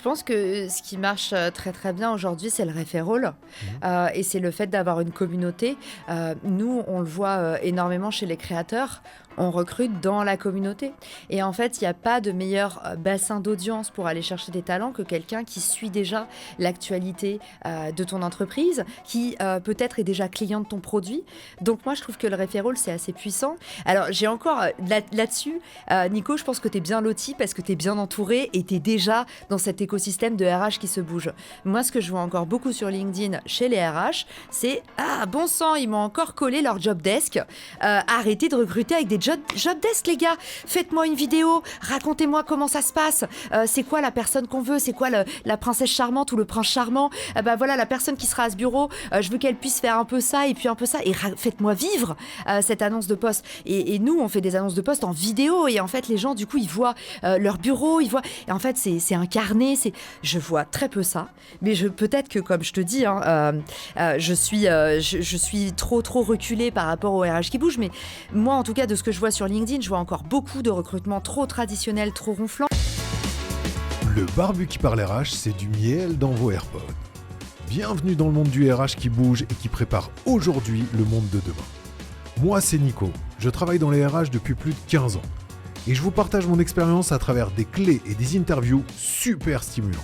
pense que ce qui marche très très bien aujourd'hui, c'est le referral Mmh. et c'est le fait d'avoir une communauté. Nous, on le voit énormément chez les créateurs. On recrute dans la communauté. Et en fait, il n'y a pas de meilleur bassin d'audience pour aller chercher des talents que quelqu'un qui suit déjà l'actualité de ton entreprise, qui peut-être est déjà client de ton produit. Donc moi, je trouve que le referral, c'est assez puissant. Alors, j'ai encore là-dessus, Nico, je pense que tu es bien loti parce que tu es bien entouré et tu es déjà dans cet écosystème de RH qui se bouge. Moi, ce que je vois encore beaucoup sur LinkedIn chez les RH, c'est « Ah, bon sang, ils m'ont encore collé leur job desk. Arrêtez de recruter avec des job desk, les gars. Faites-moi une vidéo, racontez-moi comment ça se passe. C'est quoi la personne qu'on veut? C'est quoi la princesse charmante ou le prince charmant? Voilà, la personne qui sera à ce bureau, je veux qu'elle puisse faire un peu ça et puis un peu ça. Et faites-moi vivre cette annonce de poste. Et nous, on fait des annonces de poste en vidéo. Et en fait, les gens, du coup, ils voient leur bureau, ils voient... Et en fait, c'est incarné. Je vois très peu ça. Mais peut-être que, comme je te dis, je suis trop reculée par rapport au RH qui bouge. Mais moi, en tout cas, de ce que je vois sur LinkedIn, je vois encore beaucoup de recrutements trop traditionnels, trop ronflants. Le Barbu qui parle RH, c'est du miel dans vos AirPods. Bienvenue dans le monde du RH qui bouge et qui prépare aujourd'hui le monde de demain. Moi, c'est Nico. Je travaille dans les RH depuis plus de 15 ans. Et je vous partage mon expérience à travers des clés et des interviews super stimulantes.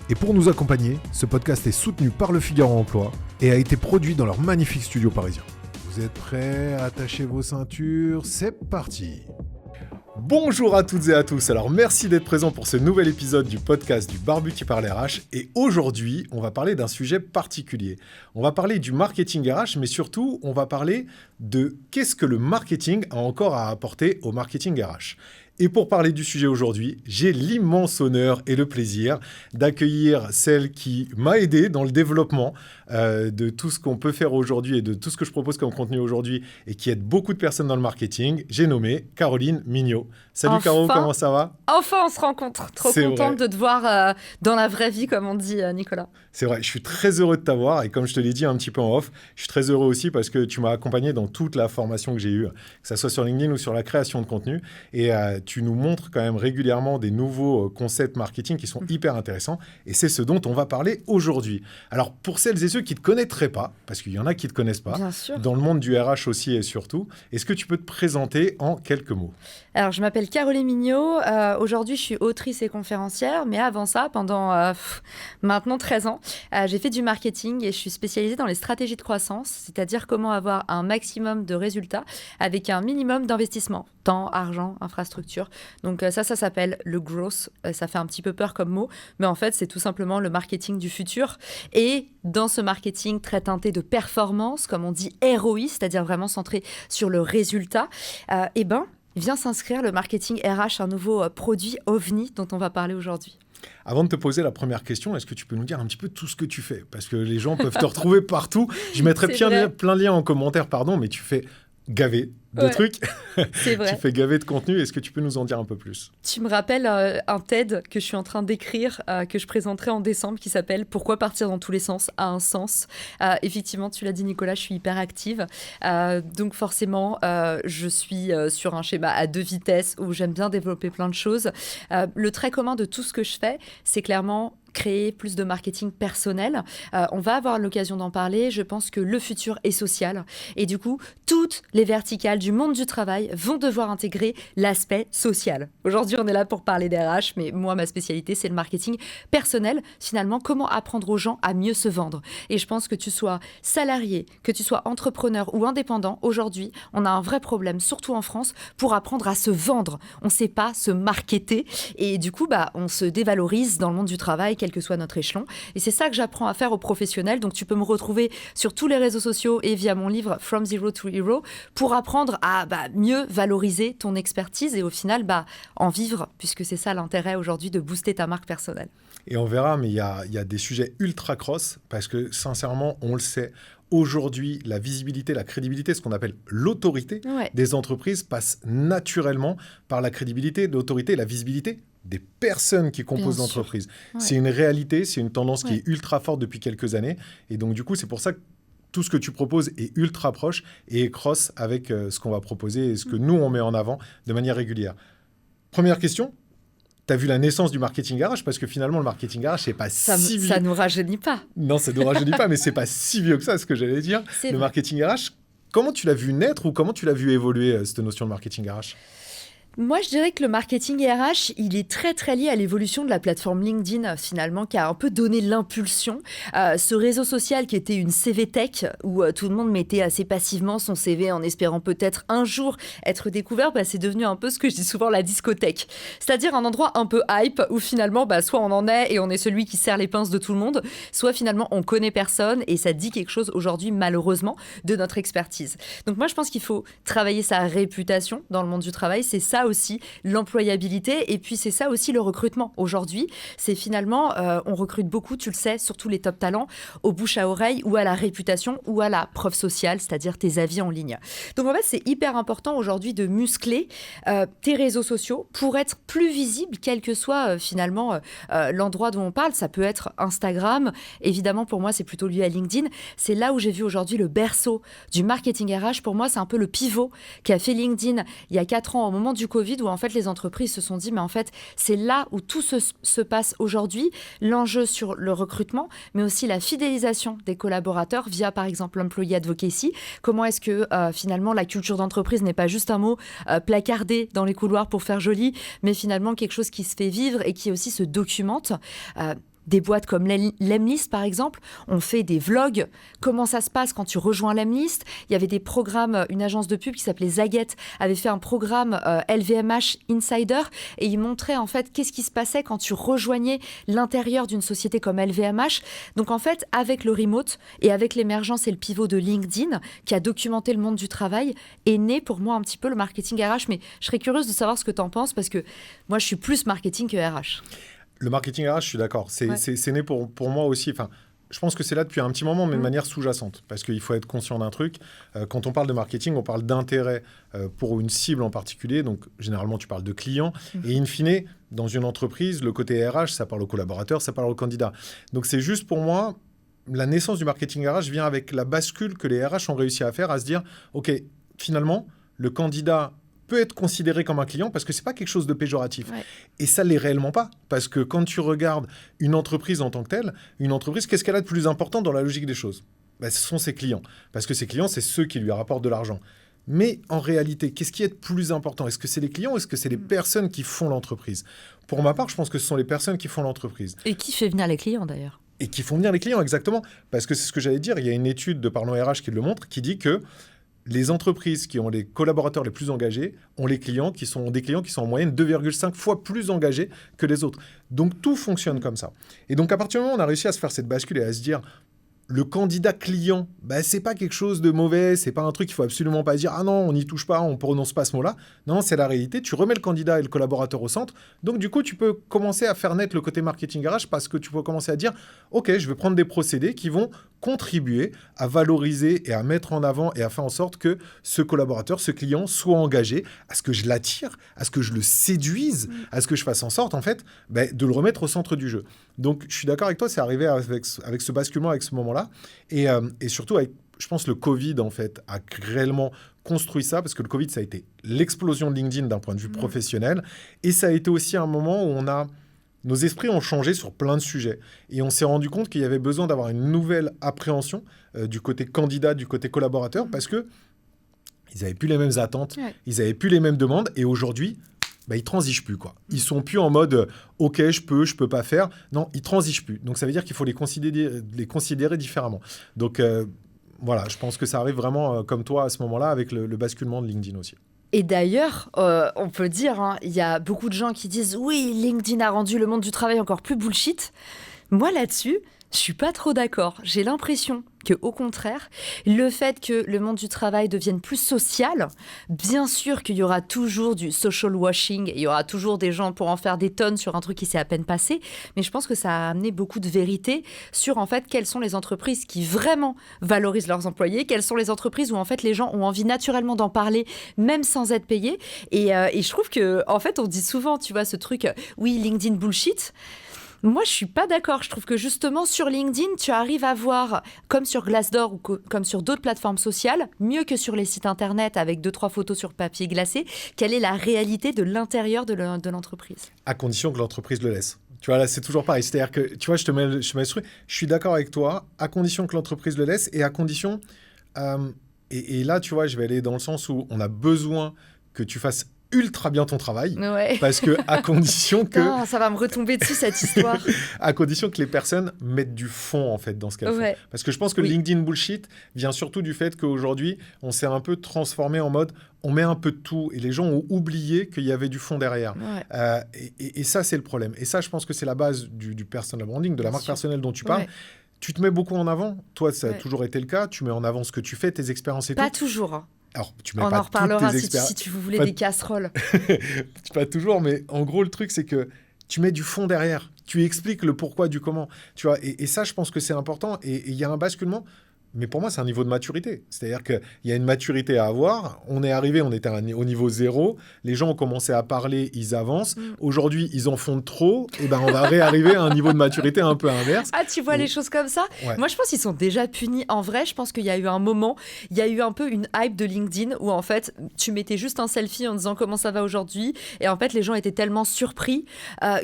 Et pour nous accompagner, ce podcast est soutenu par Le Figaro Emploi et a été produit dans leur magnifique studio parisien. Vous êtes prêts à attacher vos ceintures? C'est parti! Bonjour à toutes et à tous, alors merci d'être présents pour ce nouvel épisode du podcast du Barbu qui parle RH et aujourd'hui on va parler d'un sujet particulier. On va parler du marketing RH mais surtout on va parler de qu'est-ce que le marketing a encore à apporter au marketing RH. Et pour parler du sujet aujourd'hui, j'ai l'immense honneur et le plaisir d'accueillir celle qui m'a aidé dans le développement de tout ce qu'on peut faire aujourd'hui et de tout ce que je propose comme contenu aujourd'hui et qui aide beaucoup de personnes dans le marketing. J'ai nommé Caroline Mignot. Salut Enfin, Caro, comment ça va? Enfin, on se rencontre. Trop C'est contente vrai. de te voir dans la vraie vie, comme on dit, Nicolas. C'est vrai, je suis très heureux de t'avoir et comme je te l'ai dit un petit peu en off, je suis très heureux aussi parce que tu m'as accompagné dans toute la formation que j'ai eue, que ce soit sur LinkedIn ou sur la création de contenu et tu nous montres quand même régulièrement des nouveaux concepts marketing qui sont hyper intéressants et c'est ce dont on va parler aujourd'hui. Alors pour celles et ceux qui ne te connaîtraient pas, parce qu'il y en a qui ne te connaissent pas, Bien sûr. dans le monde du RH aussi et surtout, est-ce que tu peux te présenter en quelques mots? Alors, je m'appelle Caroline Mignot. Aujourd'hui, je suis autrice et conférencière. Mais avant ça, pendant maintenant 13 ans, j'ai fait du marketing et je suis spécialisée dans les stratégies de croissance, c'est-à-dire comment avoir un maximum de résultats avec un minimum d'investissement, temps, argent, infrastructure. Donc ça s'appelle le growth. Ça fait un petit peu peur comme mot, mais en fait, c'est tout simplement le marketing du futur. Et dans ce marketing très teinté de performance, comme on dit ROI, c'est-à-dire vraiment centré sur le résultat, vient s'inscrire le marketing RH, un nouveau produit OVNI dont on va parler aujourd'hui. Avant de te poser la première question, est-ce que tu peux nous dire un petit peu tout ce que tu fais? Parce que les gens peuvent te retrouver partout. Je mettrai plein de liens en commentaire, mais tu fais gaver de trucs. C'est vrai. Tu fais gaver de contenu. Est-ce que tu peux nous en dire un peu plus? Tu me rappelles un TED que je suis en train d'écrire, que je présenterai en décembre, qui s'appelle « Pourquoi partir dans tous les sens a un sens ». Effectivement, tu l'as dit Nicolas, je suis hyper active. Donc forcément, je suis sur un schéma à 2 vitesses où j'aime bien développer plein de choses. Le trait commun de tout ce que je fais, c'est clairement créer plus de marketing personnel. On va avoir l'occasion d'en parler. Je pense que le futur est social. Et du coup, toutes les verticales du monde du travail vont devoir intégrer l'aspect social. Aujourd'hui, on est là pour parler des RH, mais moi, ma spécialité, c'est le marketing personnel. Finalement, comment apprendre aux gens à mieux se vendre. Et je pense que tu sois salarié, que tu sois entrepreneur ou indépendant, aujourd'hui, on a un vrai problème, surtout en France, pour apprendre à se vendre. On ne sait pas se marketer. Et du coup, on se dévalorise dans le monde du travail, quel que soit notre échelon. Et c'est ça que j'apprends à faire aux professionnels. Donc, tu peux me retrouver sur tous les réseaux sociaux et via mon livre From Zero to Hero pour apprendre à mieux valoriser ton expertise et au final, en vivre, puisque c'est ça l'intérêt aujourd'hui de booster ta marque personnelle. Et on verra, mais il y a des sujets ultra cross parce que sincèrement, on le sait, aujourd'hui, la visibilité, la crédibilité, ce qu'on appelle l'autorité des entreprises passe naturellement par la crédibilité, l'autorité et la visibilité des personnes qui composent l'entreprise. Ouais. C'est une réalité, c'est une tendance qui est ultra forte depuis quelques années. Et donc, du coup, c'est pour ça que tout ce que tu proposes est ultra proche et cross avec ce qu'on va proposer et ce que nous, on met en avant de manière régulière. Première question, tu as vu la naissance du marketing RH, parce que finalement, le marketing RH, c'est pas si vieux. Ça nous rajeunit pas. Non, ça nous rajeunit pas, mais c'est pas si vieux que ça, ce que j'allais dire. Le marketing RH, comment tu l'as vu naître ou comment tu l'as vu évoluer, cette notion de marketing RH ? Moi, je dirais que le marketing RH, il est très très lié à l'évolution de la plateforme LinkedIn finalement, qui a un peu donné l'impulsion. Ce réseau social qui était une CV tech, où tout le monde mettait assez passivement son CV en espérant peut-être un jour être découvert, c'est devenu un peu ce que je dis souvent la discothèque. C'est-à-dire un endroit un peu hype, où finalement, soit on en est et on est celui qui serre les pinces de tout le monde, soit finalement on connaît personne et ça dit quelque chose aujourd'hui, malheureusement, de notre expertise. Donc moi, je pense qu'il faut travailler sa réputation dans le monde du travail. C'est ça aussi l'employabilité, et puis c'est ça aussi le recrutement aujourd'hui. C'est finalement, on recrute beaucoup, tu le sais, surtout les top talents, au bouche à oreille ou à la réputation ou à la preuve sociale, c'est-à-dire tes avis en ligne. Donc en fait, c'est hyper important aujourd'hui de muscler tes réseaux sociaux pour être plus visible, quel que soit finalement l'endroit dont on parle. Ça peut être Instagram, évidemment pour moi c'est plutôt lié à LinkedIn. C'est là où j'ai vu aujourd'hui le berceau du marketing RH. Pour moi, c'est un peu le pivot qu'a fait LinkedIn il y a 4 ans au moment du Covid, où en fait les entreprises se sont dit mais en fait c'est là où tout se passe aujourd'hui, l'enjeu sur le recrutement, mais aussi la fidélisation des collaborateurs via par exemple l'employee advocacy. Comment est-ce que finalement la culture d'entreprise n'est pas juste un mot placardé dans les couloirs pour faire joli, mais finalement quelque chose qui se fait vivre et qui aussi se documente. Des boîtes comme Lemlist, par exemple, ont fait des vlogs. Comment ça se passe quand tu rejoins Lemlist ? Il y avait des programmes, une agence de pub qui s'appelait Zagat avait fait un programme LVMH Insider, et il montrait en fait qu'est-ce qui se passait quand tu rejoignais l'intérieur d'une société comme LVMH. Donc en fait, avec le remote et avec l'émergence et le pivot de LinkedIn, qui a documenté le monde du travail, est né pour moi un petit peu le marketing RH. Mais je serais curieuse de savoir ce que tu en penses, parce que moi, je suis plus marketing que RH. Le marketing RH, je suis d'accord. C'est né pour moi aussi. Enfin, je pense que c'est là depuis un petit moment, mais de manière sous-jacente. Parce qu'il faut être conscient d'un truc. Quand on parle de marketing, on parle d'intérêt pour une cible en particulier. Donc, généralement, tu parles de clients. Et in fine, dans une entreprise, le côté RH, ça parle aux collaborateurs, ça parle aux candidats. Donc, c'est juste pour moi, la naissance du marketing RH vient avec la bascule que les RH ont réussi à faire, à se dire, OK, finalement, le candidat peut être considéré comme un client, parce que c'est pas quelque chose de péjoratif. Ouais. Et ça l'est réellement pas, parce que quand tu regardes une entreprise en tant que telle, une entreprise, qu'est-ce qu'elle a de plus important dans la logique des choses ? Ce sont ses clients, parce que ses clients, c'est ceux qui lui rapportent de l'argent. Mais en réalité, qu'est-ce qui est de plus important ? Est-ce que c'est les clients ou est-ce que c'est les personnes qui font l'entreprise ? Pour ma part, je pense que ce sont les personnes qui font l'entreprise. Et qui fait venir les clients d'ailleurs ? Et qui font venir les clients, exactement. Parce que c'est ce que j'allais dire, il y a une étude de Parlons RH qui le montre, qui dit que les entreprises qui ont les collaborateurs les plus engagés ont des clients qui sont en moyenne 2,5 fois plus engagés que les autres. Donc, tout fonctionne comme ça. Et donc, à partir du moment où on a réussi à se faire cette bascule et à se dire, le candidat client, c'est pas quelque chose de mauvais, c'est pas un truc qu'il faut absolument pas dire « Ah non, on n'y touche pas, on prononce pas ce mot-là ». Non, c'est la réalité. Tu remets le candidat et le collaborateur au centre. Donc, du coup, tu peux commencer à faire naître le côté marketing RH, parce que tu peux commencer à dire « Ok, je vais prendre des procédés qui vont contribuer à valoriser et à mettre en avant et à faire en sorte que ce collaborateur, ce client soit engagé, à ce que je l'attire, à ce que je le séduise, à ce que je fasse en sorte, en fait, de le remettre au centre du jeu. » Donc, je suis d'accord avec toi, c'est arrivé avec ce basculement, avec ce moment-là. Et surtout, avec, je pense, le Covid, en fait, a réellement construit ça, parce que le Covid, ça a été l'explosion de LinkedIn d'un point de vue professionnel. Et ça a été aussi un moment où nos esprits ont changé sur plein de sujets. Et on s'est rendu compte qu'il y avait besoin d'avoir une nouvelle appréhension du côté candidat, du côté collaborateur, parce que ils n'avaient plus les mêmes attentes, ils n'avaient plus les mêmes demandes. Et aujourd'hui, ils transigent plus, quoi. Ils sont plus en mode OK, je peux pas faire. Non, ils transigent plus. Donc ça veut dire qu'il faut les considérer différemment. Donc voilà, je pense que ça arrive vraiment comme toi à ce moment-là, avec le basculement de LinkedIn aussi. Et d'ailleurs, on peut dire, il y a beaucoup de gens qui disent oui, LinkedIn a rendu le monde du travail encore plus bullshit. Moi là-dessus, je suis pas trop d'accord. J'ai l'impression que, au contraire, le fait que le monde du travail devienne plus social, bien sûr qu'il y aura toujours du social washing, il y aura toujours des gens pour en faire des tonnes sur un truc qui s'est à peine passé, mais je pense que ça a amené beaucoup de vérité sur, en fait, quelles sont les entreprises qui vraiment valorisent leurs employés, quelles sont les entreprises où, en fait, les gens ont envie naturellement d'en parler, même sans être payés. Et je trouve que, en fait, on dit souvent, tu vois, ce truc, oui, LinkedIn bullshit. Moi, je suis pas d'accord. Je trouve que justement, sur LinkedIn, tu arrives à voir, comme sur Glassdoor ou comme sur d'autres plateformes sociales, mieux que sur les sites internet avec 2-3 photos sur papier glacé, quelle est la réalité de l'intérieur de l'entreprise. À condition que l'entreprise le laisse. Tu vois, là, c'est toujours pareil. C'est-à-dire que, tu vois, je mets ce truc. Je suis d'accord avec toi, à condition que l'entreprise le laisse et à condition... et là, tu vois, je vais aller dans le sens où on a besoin que tu fasses ultra bien ton travail, parce que à condition que... Non, ça va me retomber dessus, cette histoire. À condition que les personnes mettent du fond, en fait, dans ce qu'elles font. Parce que je pense que le LinkedIn bullshit vient surtout du fait qu'aujourd'hui, on s'est un peu transformé en mode, on met un peu de tout, et les gens ont oublié qu'il y avait du fond derrière. Et ça, c'est le problème. Et ça, je pense que c'est la base du personal branding, de la marque personnelle dont tu parles. Tu te mets beaucoup en avant. Toi, ça a toujours été le cas. Tu mets en avant ce que tu fais, tes expériences et tout. Pas toujours, hein. Alors, tu mets on pas en reparlera si tu voulais des casseroles. Pas toujours, mais en gros, le truc, c'est que tu mets du fond derrière. Tu expliques le pourquoi du comment. Tu vois, et ça, je pense que c'est important. Et il y a un basculement. Mais pour moi, c'est un niveau de maturité. C'est-à-dire qu'il y a une maturité à avoir. On est arrivé, on était au niveau 0. Les gens ont commencé à parler, ils avancent. Aujourd'hui, ils en font trop. Et ben, on va réarriver à un niveau de maturité un peu inverse. Ah, tu vois les choses comme ça ? Moi, je pense qu'ils sont déjà punis. En vrai, je pense qu'il y a eu un moment, il y a eu un peu une hype de LinkedIn où en fait, tu mettais juste un selfie en disant comment ça va aujourd'hui. Et en fait, les gens étaient tellement surpris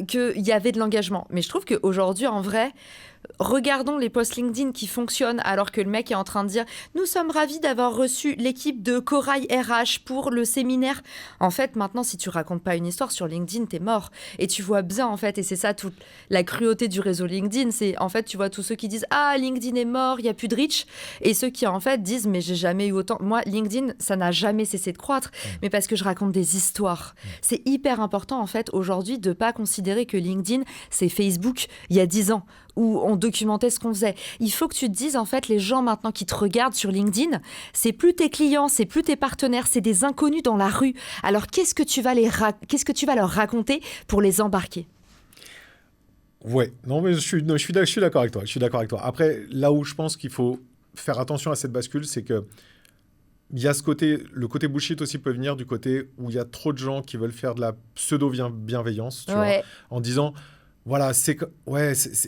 qu'il y avait de l'engagement. Mais je trouve qu'aujourd'hui, en vrai... Regardons les posts LinkedIn qui fonctionnent alors que le mec est en train de dire « Nous sommes ravis d'avoir reçu l'équipe de Corail RH pour le séminaire. » En fait, maintenant, si tu racontes pas une histoire sur LinkedIn, t'es mort. Et tu vois bien, en fait, et c'est ça toute la cruauté du réseau LinkedIn, c'est en fait, tu vois tous ceux qui disent « Ah, LinkedIn est mort, il n'y a plus de reach. » Et ceux qui, en fait, disent « Mais j'ai jamais eu autant. » Moi, LinkedIn, ça n'a jamais cessé de croître, mais parce que je raconte des histoires. C'est hyper important, en fait, aujourd'hui, de pas considérer que LinkedIn, c'est Facebook il y a 10 ans. Où on documentait ce qu'on faisait. Il faut que tu te dises, en fait, les gens maintenant qui te regardent sur LinkedIn, c'est plus tes clients, c'est plus tes partenaires, c'est des inconnus dans la rue. Alors, qu'est-ce que tu vas leur raconter pour les embarquer ? Ouais, non, mais je suis d'accord avec toi. Je suis d'accord avec toi. Après, là où je pense qu'il faut faire attention à cette bascule, c'est que il y a le côté bullshit aussi peut venir du côté où il y a trop de gens qui veulent faire de la pseudo-bienveillance, tu vois, en disant... Voilà, c'est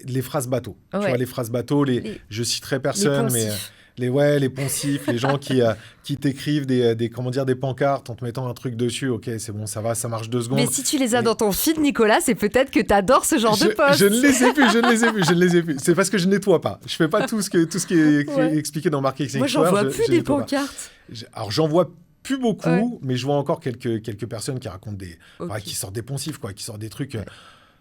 les phrases bateaux. Tu vois, les phrases bateaux, je citerai personne, mais les poncifs, les gens qui t'écrivent des pancartes en te mettant un truc dessus. Ok, c'est bon, ça va, ça marche 2 secondes. Mais si tu les as dans ton feed, Nicolas, c'est peut-être que tu adores ce genre de post. Je ne les ai plus. C'est parce que je nettoie pas. Je fais pas tout ce qui est expliqué dans Marketing. Moi, j'en vois plus des pancartes. Alors, j'en vois plus beaucoup, mais je vois encore quelques personnes qui racontent qui sortent des poncifs, qui sortent des trucs...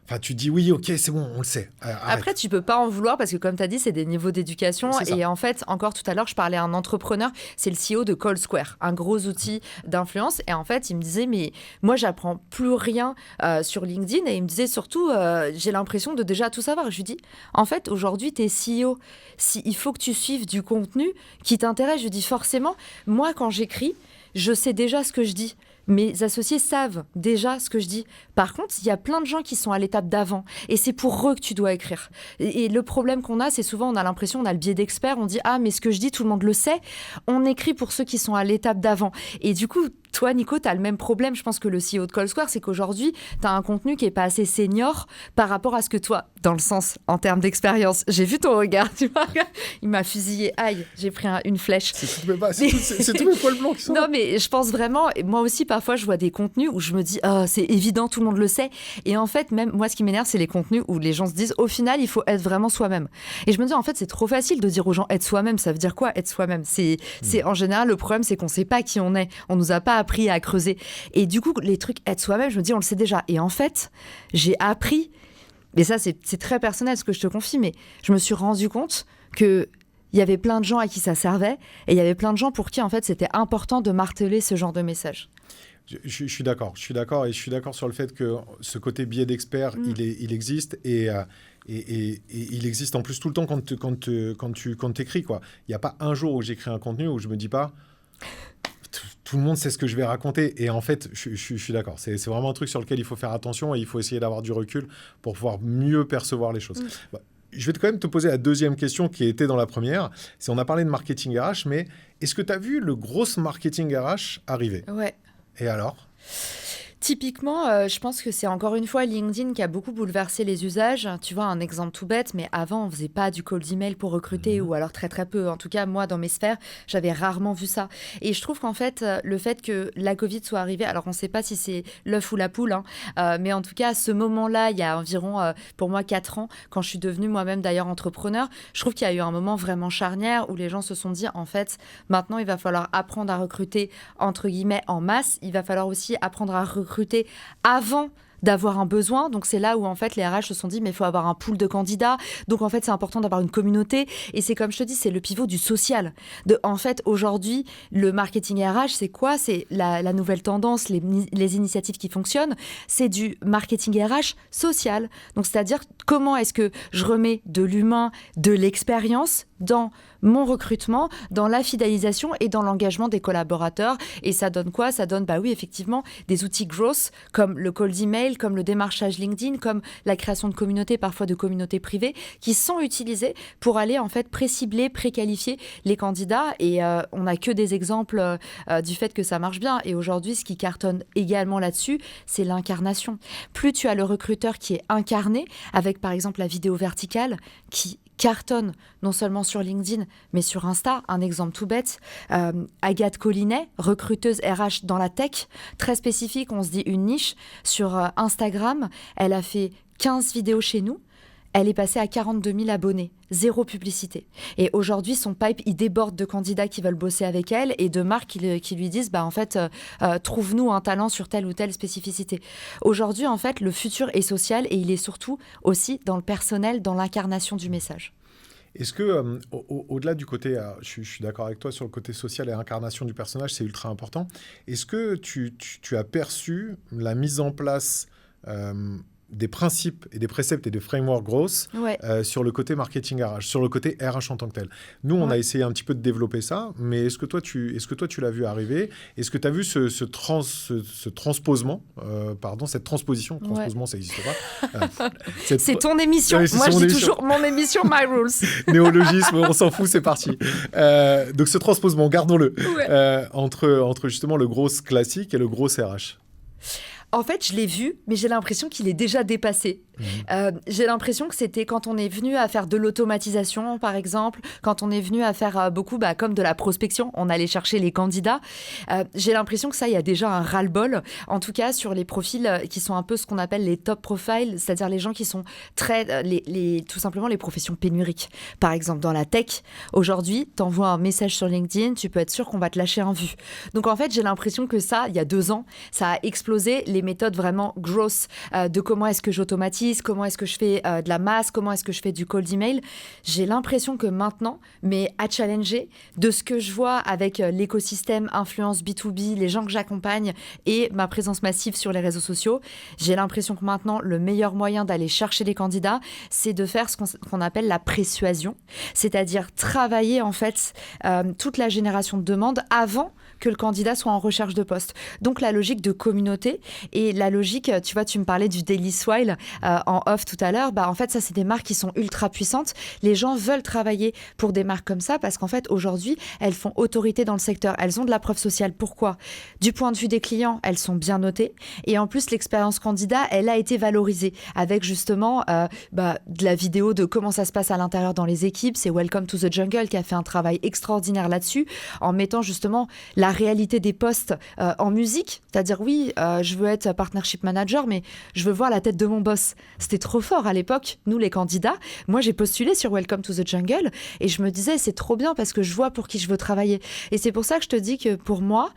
Enfin, tu dis oui, ok, c'est bon, on le sait. Après, tu peux pas en vouloir parce que, comme tu as dit, c'est des niveaux d'éducation. Et en fait, encore tout à l'heure, je parlais à un entrepreneur, c'est le CEO de Call Square, un gros outil d'influence. Et en fait, il me disait, mais moi, j'apprends plus rien sur LinkedIn. Et il me disait surtout, j'ai l'impression de déjà tout savoir. Je lui dis, en fait, aujourd'hui, tu es CEO. Il faut que tu suives du contenu qui t'intéresse. Je lui dis, forcément, moi, quand j'écris, je sais déjà ce que je dis. Mes associés savent déjà ce que je dis. Par contre, il y a plein de gens qui sont à l'étape d'avant. Et c'est pour eux que tu dois écrire. Et le problème qu'on a, c'est souvent, on a l'impression, on a le biais d'expert. On dit, ah, mais ce que je dis, tout le monde le sait. On écrit pour ceux qui sont à l'étape d'avant. Et du coup, toi, Nico, tu as le même problème, je pense, que le CEO de Call Square, c'est qu'aujourd'hui, tu as un contenu qui n'est pas assez senior par rapport à ce que toi, dans le sens, en termes d'expérience, j'ai vu ton regard, tu vois, il m'a fusillé, aïe, j'ai pris une flèche. C'est tous mes poils blancs qui sont Non, mais je pense vraiment, moi aussi, parfois, je vois des contenus où je me dis, oh, c'est évident, tout le monde le sait. Et en fait, même moi, ce qui m'énerve, c'est les contenus où les gens se disent, au final, il faut être vraiment soi-même. Et je me dis, en fait, c'est trop facile de dire aux gens, être soi-même. Ça veut dire quoi, être soi-même ? C'est en général, le problème, c'est qu'on ne sait pas qui on est. On nous a pas appris à creuser. Et du coup, les trucs être soi-même, je me dis, on le sait déjà. Et en fait, j'ai appris, et ça, c'est très personnel ce que je te confie, mais je me suis rendu compte que il y avait plein de gens à qui ça servait, et il y avait plein de gens pour qui, en fait, c'était important de marteler ce genre de message. Je suis d'accord, et je suis d'accord sur le fait que ce côté biais d'expert, il existe, et il existe en plus tout le temps quand tu écris, quoi. Il n'y a pas un jour où j'écris un contenu où je me dis pas... Tout le monde sait ce que je vais raconter. Et en fait, je suis d'accord. C'est vraiment un truc sur lequel il faut faire attention et il faut essayer d'avoir du recul pour pouvoir mieux percevoir les choses. Bah, je vais quand même te poser la deuxième question qui était dans la première. C'est, on a parlé de marketing RH, mais est-ce que tu as vu le gros marketing RH arriver ? Ouais. Et alors ? Typiquement, je pense que c'est encore une fois LinkedIn qui a beaucoup bouleversé les usages. Tu vois, un exemple tout bête, mais avant, on faisait pas du cold email pour recruter, ou alors très très peu. En tout cas, moi, dans mes sphères, j'avais rarement vu ça. Et je trouve qu'en fait, le fait que la Covid soit arrivée, alors on ne sait pas si c'est l'œuf ou la poule, hein, mais en tout cas, à ce moment-là, il y a environ, pour moi, 4 ans, quand je suis devenue moi-même d'ailleurs entrepreneur, je trouve qu'il y a eu un moment vraiment charnière où les gens se sont dit, en fait, maintenant, il va falloir apprendre à recruter, entre guillemets, en masse. Il va falloir aussi apprendre à recruter avant d'avoir un besoin. Donc c'est là où en fait les RH se sont dit mais il faut avoir un pool de candidats. Donc en fait c'est important d'avoir une communauté et c'est comme je te dis, c'est le pivot du social. En fait aujourd'hui le marketing RH c'est quoi? C'est la nouvelle tendance, les initiatives qui fonctionnent, c'est du marketing RH social. Donc c'est-à-dire comment est-ce que je remets de l'humain, de l'expérience dans mon recrutement, dans la fidélisation et dans l'engagement des collaborateurs. Et ça donne quoi? Ça donne, bah oui, effectivement, des outils growth comme le cold email, comme le démarchage LinkedIn, comme la création de communautés, parfois de communautés privées, qui sont utilisées pour aller en fait pré-cibler, pré-qualifier les candidats. Et on n'a que des exemples du fait que ça marche bien. Et aujourd'hui, ce qui cartonne également là-dessus, c'est l'incarnation. Plus tu as le recruteur qui est incarné, avec par exemple la vidéo verticale, qui cartonne non seulement sur LinkedIn, mais sur Insta. Un exemple tout bête, Agathe Collinet, recruteuse RH dans la tech, très spécifique, on se dit une niche. Sur Instagram, elle a fait 15 vidéos chez nous. Elle est passée à 42 000 abonnés, 0 publicité. Et aujourd'hui, son pipe, il déborde de candidats qui veulent bosser avec elle et de marques qui lui disent, bah, en fait, trouve-nous un talent sur telle ou telle spécificité. Aujourd'hui, en fait, le futur est social et il est surtout aussi dans le personnel, dans l'incarnation du message. Est-ce que, au-delà du côté, je suis d'accord avec toi sur le côté social et incarnation du personnage, c'est ultra important. Est-ce que tu as perçu la mise en place des principes et des préceptes et des frameworks growth sur le côté marketing RH, sur le côté RH en tant que tel. Nous, on a essayé un petit peu de développer ça, mais est-ce que toi, tu l'as vu arriver? Est-ce que tu as vu ce transposement, cette transposition, transposement, ça n'existe pas. C'est ton émission. Moi, je dis toujours mon émission, my rules. Néologisme, on s'en fout, c'est parti. Donc, ce transposement, gardons-le, entre justement le growth classique et le growth RH. En fait, je l'ai vu, mais j'ai l'impression qu'il est déjà dépassé. J'ai l'impression que c'était quand on est venu à faire de l'automatisation, par exemple, quand on est venu à faire beaucoup comme de la prospection, on allait chercher les candidats. J'ai l'impression que ça, il y a déjà un ras-le-bol, en tout cas sur les profils qui sont un peu ce qu'on appelle les top profiles, c'est-à-dire les gens qui sont très, tout simplement les professions pénuriques. Par exemple, dans la tech, aujourd'hui, tu envoies un message sur LinkedIn, tu peux être sûr qu'on va te lâcher un vu. Donc en fait, j'ai l'impression que ça, il y a 2 ans, ça a explosé les méthodes vraiment growth de comment est-ce que j'automatise, comment est-ce que je fais de la masse, comment est-ce que je fais du cold email. J'ai l'impression que maintenant, mais à challenger, de ce que je vois avec l'écosystème influence B2B, les gens que j'accompagne et ma présence massive sur les réseaux sociaux, j'ai l'impression que maintenant, le meilleur moyen d'aller chercher les candidats, c'est de faire ce qu'on appelle la persuasion, c'est-à-dire travailler en fait toute la génération de demandes avant que le candidat soit en recherche de poste. Donc la logique de communauté et la logique, tu vois, tu me parlais du Daily Swile en off tout à l'heure, en fait ça c'est des marques qui sont ultra puissantes. Les gens veulent travailler pour des marques comme ça parce qu'en fait aujourd'hui elles font autorité dans le secteur, elles ont de la preuve sociale. Pourquoi? Du point de vue des clients, elles sont bien notées et en plus l'expérience candidat, elle a été valorisée avec justement de la vidéo de comment ça se passe à l'intérieur dans les équipes. C'est Welcome to the Jungle qui a fait un travail extraordinaire là-dessus en mettant justement la réalité des postes en musique, c'est-à-dire oui, je veux être partnership manager, mais je veux voir la tête de mon boss. C'était trop fort à l'époque, nous les candidats. Moi, j'ai postulé sur Welcome to the Jungle et je me disais, c'est trop bien parce que je vois pour qui je veux travailler. Et c'est pour ça que je te dis que pour moi,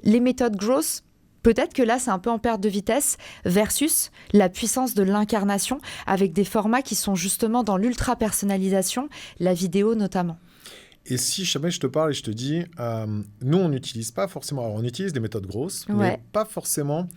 les méthodes growth, peut-être que là, c'est un peu en perte de vitesse versus la puissance de l'incarnation avec des formats qui sont justement dans l'ultra-personnalisation, la vidéo notamment. Et si jamais je te parle et je te dis, nous, on n'utilise pas forcément... Alors, on utilise des méthodes grosses, mais pas forcément,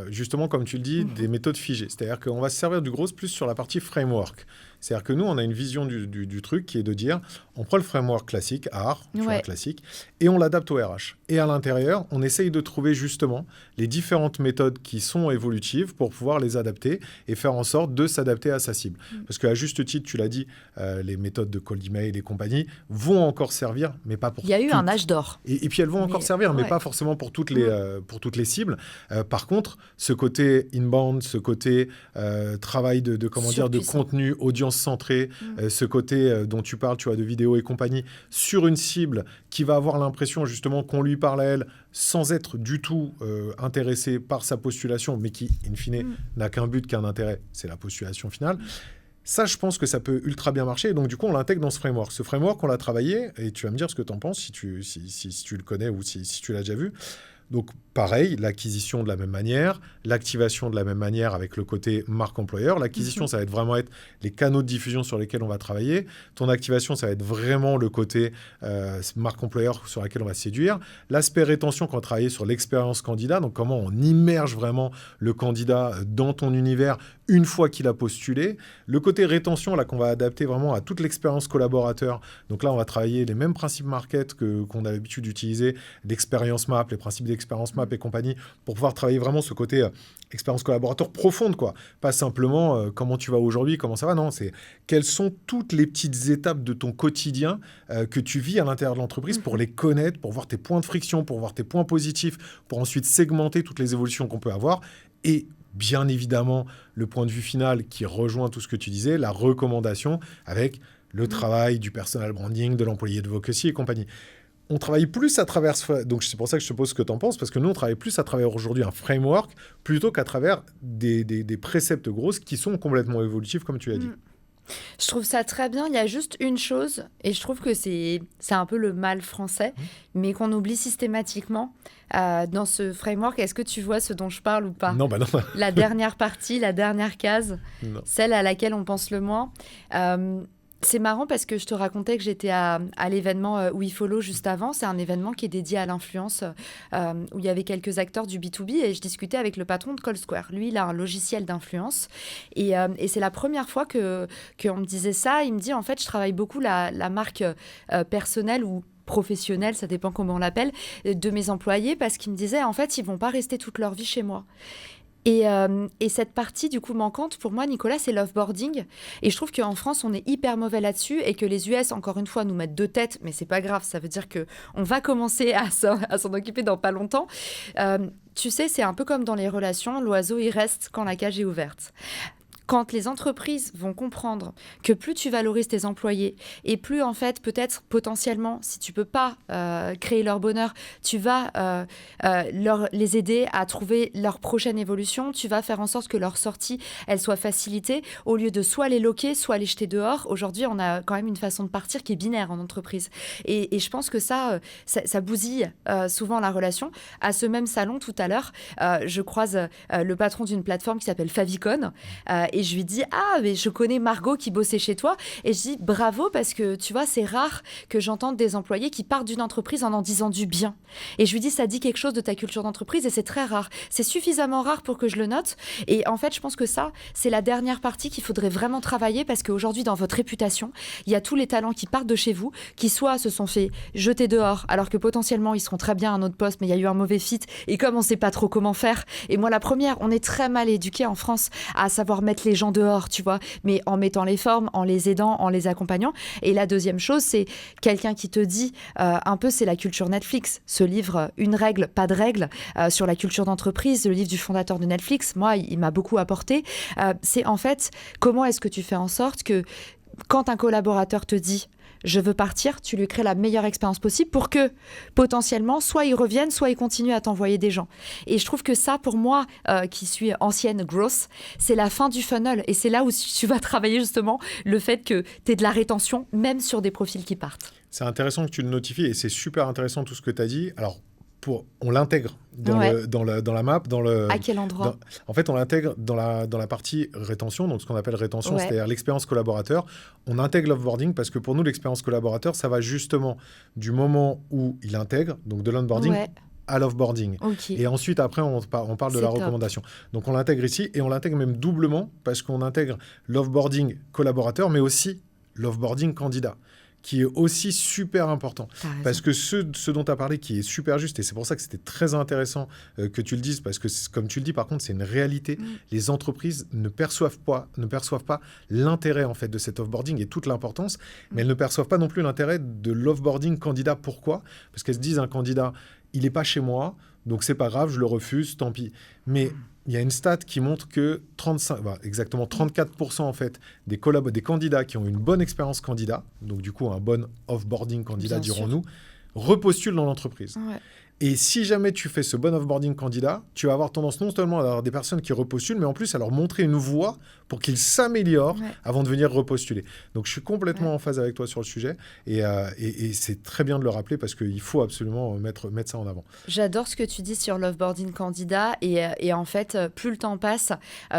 justement, comme tu le dis, des méthodes figées. C'est-à-dire qu'on va se servir du gros plus sur la partie framework. C'est-à-dire que nous, on a une vision du truc qui est de dire, on prend le framework classique, art, tu vois, classique, et on l'adapte au RH. Et à l'intérieur, on essaye de trouver justement les différentes méthodes qui sont évolutives pour pouvoir les adapter et faire en sorte de s'adapter à sa cible. Parce qu'à juste titre, tu l'as dit, les méthodes de cold email et compagnie vont encore servir, mais pas pour toutes. Il y a eu un âge d'or. Et puis elles vont encore servir, mais pas forcément pour toutes les cibles. Par contre, ce côté inbound, ce côté travail de contenu, audience centrée, ce côté dont tu parles, tu vois, de vidéo et compagnie, sur une cible qui va avoir l'impression justement qu'on lui parle à elle sans être du tout intéressé par sa postulation, mais qui, in fine, n'a qu'un but, qu'un intérêt, c'est la postulation finale. Ça, je pense que ça peut ultra bien marcher. Et donc, du coup, on l'intègre dans ce framework. Ce framework, on l'a travaillé, et tu vas me dire ce que tu en penses, si tu le connais ou si tu l'as déjà vu. Donc, pareil, l'acquisition de la même manière, l'activation de la même manière avec le côté marque employeur. L'acquisition, ça va vraiment être les canaux de diffusion sur lesquels on va travailler. Ton activation, ça va être vraiment le côté marque employeur sur laquelle on va séduire. L'aspect rétention, quand on va travailler sur l'expérience candidat, donc comment on immerge vraiment le candidat dans ton univers une fois qu'il a postulé. Le côté rétention, là, qu'on va adapter vraiment à toute l'expérience collaborateur. Donc là, on va travailler les mêmes principes market qu'on a l'habitude d'utiliser, l'expérience map, les principes d'expérience map et compagnie, pour pouvoir travailler vraiment ce côté expérience collaborateur profonde, quoi. Pas simplement comment tu vas aujourd'hui, comment ça va, non, c'est quelles sont toutes les petites étapes de ton quotidien que tu vis à l'intérieur de l'entreprise pour les connaître, pour voir tes points de friction, pour voir tes points positifs, pour ensuite segmenter toutes les évolutions qu'on peut avoir. Et bien évidemment, le point de vue final qui rejoint tout ce que tu disais, la recommandation avec le travail du personal branding, de l'employé advocacy et compagnie. On travaille plus à travers... Donc, c'est pour ça que je te pose ce que tu en penses, parce que nous, on travaille plus à travers aujourd'hui un framework plutôt qu'à travers des préceptes grosses qui sont complètement évolutifs, comme tu l'as dit. Je trouve ça très bien. Il y a juste une chose, et je trouve que c'est un peu le mal français, mais qu'on oublie systématiquement dans ce framework. Est-ce que tu vois ce dont je parle ou pas ? Non, bah non. La dernière partie, la dernière case, Non. celle à laquelle on pense le moins. C'est marrant parce que je te racontais que j'étais à l'événement WeFollow juste avant. C'est un événement qui est dédié à l'influence où il y avait quelques acteurs du B2B et je discutais avec le patron de CallSquare. Lui, il a un logiciel d'influence et c'est la première fois qu'on me disait ça. Il me dit, en fait, je travaille beaucoup la marque personnelle ou professionnelle, ça dépend comment on l'appelle, de mes employés parce qu'il me disait, en fait, ils vont pas rester toute leur vie chez moi. Et cette partie, du coup, manquante, pour moi, Nicolas, c'est l'offboarding. Et je trouve qu'en France, on est hyper mauvais là-dessus et que les US, encore une fois, nous mettent deux têtes, mais c'est pas grave, ça veut dire qu'on va commencer à s'en occuper dans pas longtemps. Tu sais, c'est un peu comme dans les relations, l'oiseau, il reste quand la cage est ouverte. Quand les entreprises vont comprendre que plus tu valorises tes employés et plus, en fait, peut-être potentiellement, si tu ne peux pas créer leur bonheur, tu vas les aider à trouver leur prochaine évolution. Tu vas faire en sorte que leur sortie, elle soit facilitée au lieu de soit les loquer, soit les jeter dehors. Aujourd'hui, on a quand même une façon de partir qui est binaire en entreprise. Et je pense que ça bousille souvent la relation. À ce même salon, tout à l'heure, je croise le patron d'une plateforme qui s'appelle Favicon et je lui dis « Ah, mais je connais Margot qui bossait chez toi. » Et je dis « Bravo, parce que tu vois, c'est rare que j'entende des employés qui partent d'une entreprise en disant du bien. » Et je lui dis « Ça dit quelque chose de ta culture d'entreprise et c'est très rare. C'est suffisamment rare pour que je le note. » Et en fait, je pense que ça, c'est la dernière partie qu'il faudrait vraiment travailler parce qu'aujourd'hui, dans votre réputation, il y a tous les talents qui partent de chez vous, qui soit se sont fait jeter dehors alors que potentiellement, ils seront très bien à un autre poste, mais il y a eu un mauvais fit. Et comme on ne sait pas trop comment faire, et moi, la première, on est très mal éduqués en France à savoir mettre les gens dehors, tu vois, mais en mettant les formes, en les aidant, en les accompagnant. Et la deuxième chose, c'est quelqu'un qui te dit un peu, c'est la culture Netflix. Ce livre, Une règle, pas de règle, sur la culture d'entreprise, le livre du fondateur de Netflix, moi, il m'a beaucoup apporté. C'est en fait, comment est-ce que tu fais en sorte que quand un collaborateur te dit je veux partir, tu lui crées la meilleure expérience possible pour que, potentiellement, soit ils reviennent, soit ils continuent à t'envoyer des gens. Et je trouve que ça, pour moi, qui suis ancienne growth, c'est la fin du funnel. Et c'est là où tu vas travailler, justement, le fait que tu aies de la rétention, même sur des profils qui partent. C'est intéressant que tu le notifies et c'est super intéressant tout ce que tu as dit. Alors, on l'intègre dans la map. À quel endroit ? En fait, on l'intègre dans la partie rétention, donc ce qu'on appelle rétention, c'est-à-dire l'expérience collaborateur. On intègre l'offboarding parce que pour nous, l'expérience collaborateur, ça va justement du moment où il intègre, donc de l'onboarding, à l'offboarding. Ok. Et ensuite, après, on parle de C'est la top. recommandation. Donc, on l'intègre ici et on l'intègre même doublement parce qu'on intègre l'offboarding collaborateur, mais aussi l'offboarding candidat, qui est aussi super important. T'as raison. Parce que ce dont tu as parlé, qui est super juste, et c'est pour ça que c'était très intéressant que tu le dises, parce que comme tu le dis, par contre, c'est une réalité. Les entreprises ne perçoivent pas l'intérêt en fait de cet offboarding et toute l'importance, mais elles ne perçoivent pas non plus l'intérêt de l'offboarding candidat. Pourquoi ? Parce qu'elles se disent, un candidat, il n'est pas chez moi, donc c'est pas grave, je le refuse, tant pis. Mais il y a une stat qui montre que exactement 34% en fait des candidats qui ont une bonne expérience candidat, donc du coup un bon offboarding candidat, Bien sûr. dirons-nous, repostulent dans l'entreprise. Ouais. Et si jamais tu fais ce bon offboarding candidat, tu vas avoir tendance non seulement à avoir des personnes qui repostulent, mais en plus à leur montrer une voie pour qu'ils s'améliorent avant de venir repostuler. Donc je suis complètement en phase avec toi sur le sujet et c'est très bien de le rappeler parce qu'il faut absolument mettre ça en avant. J'adore ce que tu dis sur l'offboarding candidat et en fait, plus le temps passe,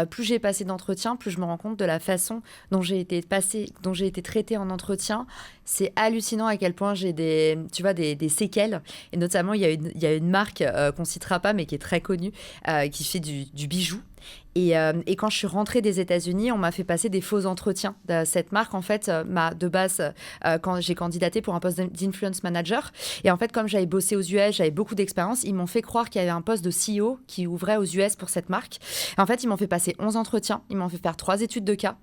plus j'ai passé d'entretiens, plus je me rends compte de la façon dont j'ai été traitée en entretien. C'est hallucinant à quel point j'ai des séquelles. Et notamment, il y a une marque qu'on citera pas, mais qui est très connue, qui fait du bijou. Et quand je suis rentrée des États-Unis, on m'a fait passer des faux entretiens. Cette marque, en fait, de base, quand j'ai candidaté pour un poste d'influence manager. Et en fait, comme j'avais bossé aux US, j'avais beaucoup d'expérience, ils m'ont fait croire qu'il y avait un poste de CEO qui ouvrait aux US pour cette marque. Et en fait, ils m'ont fait passer 11 entretiens. Ils m'ont fait faire 3 études de cas.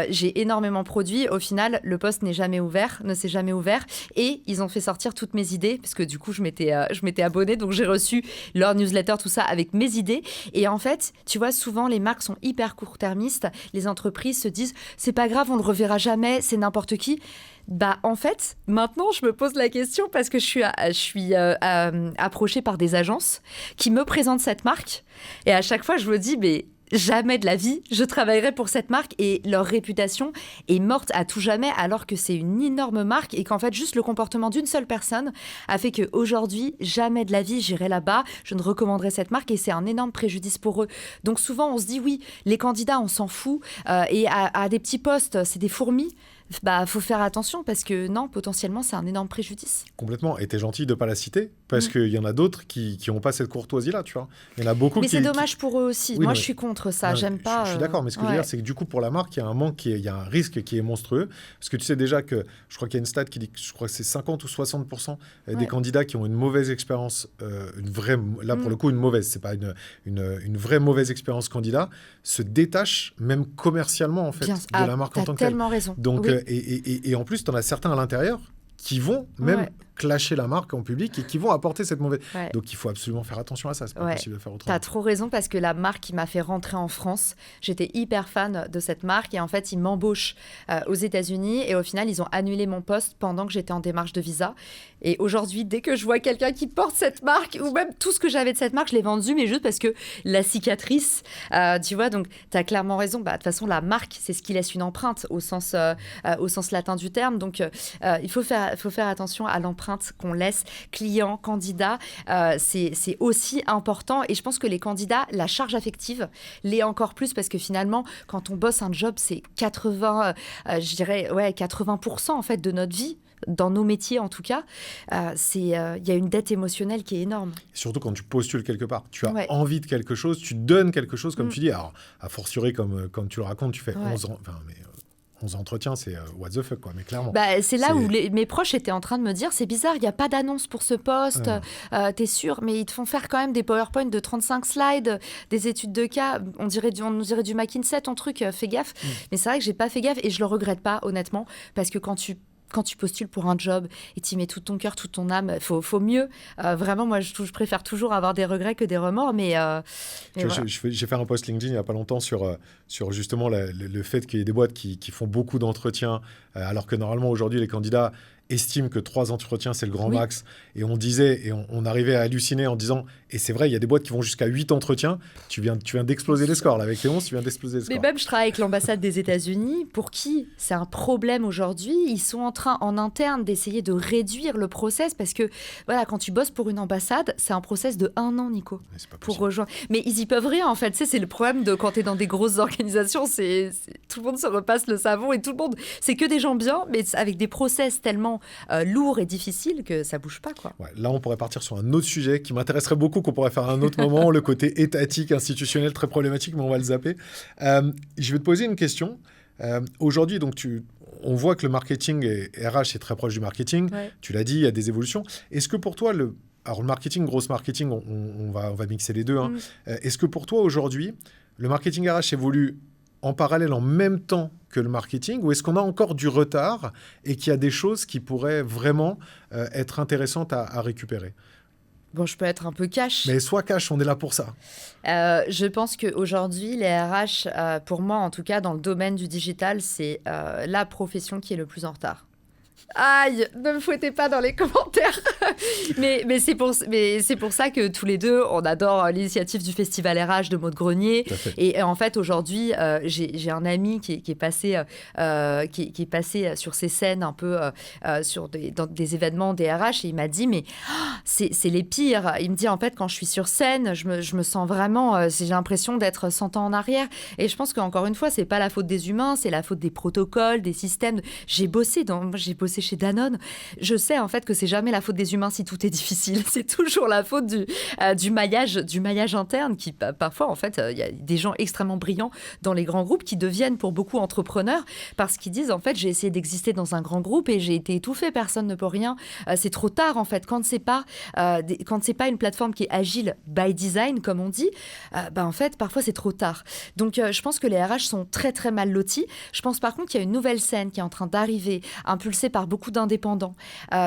J'ai énormément produit. Au final, le poste ne s'est jamais ouvert. Et ils ont fait sortir toutes mes idées, parce que du coup, je m'étais abonnée. Donc, j'ai reçu leur newsletter, tout ça, avec mes idées. Et en fait, tu vois, souvent, les marques sont hyper court-termistes. Les entreprises se disent, c'est pas grave, on le reverra jamais, c'est n'importe qui. Bah, en fait, maintenant, je me pose la question parce que je suis approchée par des agences qui me présentent cette marque. Et à chaque fois, je me dis, mais jamais de la vie, je travaillerai pour cette marque et leur réputation est morte à tout jamais alors que c'est une énorme marque et qu'en fait, juste le comportement d'une seule personne a fait qu'aujourd'hui, jamais de la vie, j'irai là-bas, je ne recommanderai cette marque et c'est un énorme préjudice pour eux. Donc souvent, on se dit, oui, les candidats, on s'en fout et à des petits postes, c'est des fourmis. Bah, faut faire attention parce que non, potentiellement, c'est un énorme préjudice. Complètement. Et t'es gentil de ne pas la citer parce qu'il y en a d'autres qui n'ont pas cette courtoisie-là, tu vois. Il y en a beaucoup mais c'est dommage pour eux aussi. Oui, moi, je suis contre ça. Non, j'aime pas. Je suis d'accord, mais ce que je veux dire, c'est que du coup, pour la marque, il y a un manque, il y a un risque qui est monstrueux. Parce que tu sais déjà que, je crois qu'il y a une stat qui dit que je crois que c'est 50 ou 60% des candidats qui ont une mauvaise expérience, pour le coup, une mauvaise, c'est pas une vraie mauvaise expérience candidat, se détachent même commercialement, en fait, de la marque en tant que telle. T'as tellement raison. Donc, oui. Et en plus, tu en as certains à l'intérieur qui vont même clasher la marque en public et qui vont apporter cette mauvaise... Donc, il faut absolument faire attention à ça. C'est pas possible de faire autrement. T'as trop raison parce que la marque qui m'a fait rentrer en France, j'étais hyper fan de cette marque et en fait, ils m'embauchent aux États-Unis et au final, ils ont annulé mon poste pendant que j'étais en démarche de visa. Et aujourd'hui, dès que je vois quelqu'un qui porte cette marque ou même tout ce que j'avais de cette marque, je l'ai vendu, mais juste parce que la cicatrice, tu vois, donc t'as clairement raison. Bah, de toute façon, la marque, c'est ce qui laisse une empreinte au sens latin du terme. Donc, il faut faire attention à l'empreinte qu'on laisse client, candidat. C'est aussi important et je pense que les candidats, la charge affective l'est encore plus parce que finalement, quand on bosse un job, c'est 80% en fait de notre vie. Dans nos métiers, en tout cas, il y a une dette émotionnelle qui est énorme. Surtout quand tu postules quelque part. Tu as envie de quelque chose, tu donnes quelque chose, comme tu dis. Alors, à fortiori, comme tu le racontes, tu fais 11 ans... 11 entretiens, c'est what the fuck, quoi, mais clairement. Bah, c'est là où mes proches étaient en train de me dire, c'est bizarre, il n'y a pas d'annonce pour ce poste, t'es sûr, mais ils te font faire quand même des PowerPoint de 35 slides, des études de cas, on nous dirait du McKinsey, ton truc, fais gaffe. Mais c'est vrai que j'ai pas fait gaffe et je le regrette pas, honnêtement, parce que quand tu postules pour un job et tu y mets tout ton cœur, toute ton âme, faut mieux. Vraiment, moi, je préfère toujours avoir des regrets que des remords, mais j'ai fait un post LinkedIn il n'y a pas longtemps sur justement le fait qu'il y ait des boîtes qui font beaucoup d'entretiens, alors que normalement, aujourd'hui, les candidats estiment que 3 entretiens, c'est le grand max. Et on disait, et on arrivait à halluciner en disant, et c'est vrai, il y a des boîtes qui vont jusqu'à 8 entretiens. Tu viens d'exploser les scores. Là, avec les 11, tu viens d'exploser les scores. Mais même, je travaille avec l'ambassade des États-Unis, pour qui c'est un problème aujourd'hui. Ils sont en train, en interne, d'essayer de réduire le process, parce que, voilà, quand tu bosses pour une ambassade, c'est un process de 1 an, Nico, pour rejoindre. Mais ils y peuvent rien, en fait. Tu sais, c'est le problème de quand tu es dans des grosses organisations, tout le monde se repasse le savon, et tout le monde, c'est que des gens bien, mais avec des process tellement tellement lourd et difficile que ça bouge pas, quoi. Ouais, là, on pourrait partir sur un autre sujet qui m'intéresserait beaucoup, qu'on pourrait faire à un autre moment, le côté étatique, institutionnel, très problématique, mais on va le zapper. Je vais te poser une question. Aujourd'hui, donc, on voit que le marketing et RH est très proche du marketing. Ouais. Tu l'as dit, il y a des évolutions. Est-ce que pour toi, alors le marketing, grosse marketing, on va mixer les deux. Hein. Est-ce que pour toi, aujourd'hui, le marketing RH évolue en parallèle, en même temps que le marketing, ou est-ce qu'on a encore du retard et qu'il y a des choses qui pourraient vraiment être intéressantes à récupérer? Bon, je peux être un peu cash. Mais sois cash, on est là pour ça. Je pense qu'aujourd'hui, les RH, pour moi, en tout cas, dans le domaine du digital, c'est la profession qui est le plus en retard. Aïe, ne me fouettez pas dans les commentaires. mais c'est pour ça que tous les deux, on adore l'initiative du Festival RH de Maud Grenier. Et en fait, aujourd'hui, j'ai un ami qui est passé sur ces scènes un peu dans des événements des RH et il m'a dit, mais c'est les pires. Il me dit, en fait, quand je suis sur scène, je me sens vraiment, j'ai l'impression d'être 100 ans en arrière. Et je pense qu'encore une fois, c'est pas la faute des humains, c'est la faute des protocoles, des systèmes. J'ai bossé chez Danone. Je sais en fait que c'est jamais la faute des humains si tout est difficile. C'est toujours la faute du maillage interne qui parfois en fait il y a des gens extrêmement brillants dans les grands groupes qui deviennent pour beaucoup entrepreneurs parce qu'ils disent en fait j'ai essayé d'exister dans un grand groupe et j'ai été étouffé, personne ne peut rien. C'est trop tard en fait quand c'est pas une plateforme qui est agile by design comme on dit. En fait parfois c'est trop tard. Donc je pense que les RH sont très très mal lotis. Je pense par contre qu'il y a une nouvelle scène qui est en train d'arriver, impulsée par beaucoup d'indépendants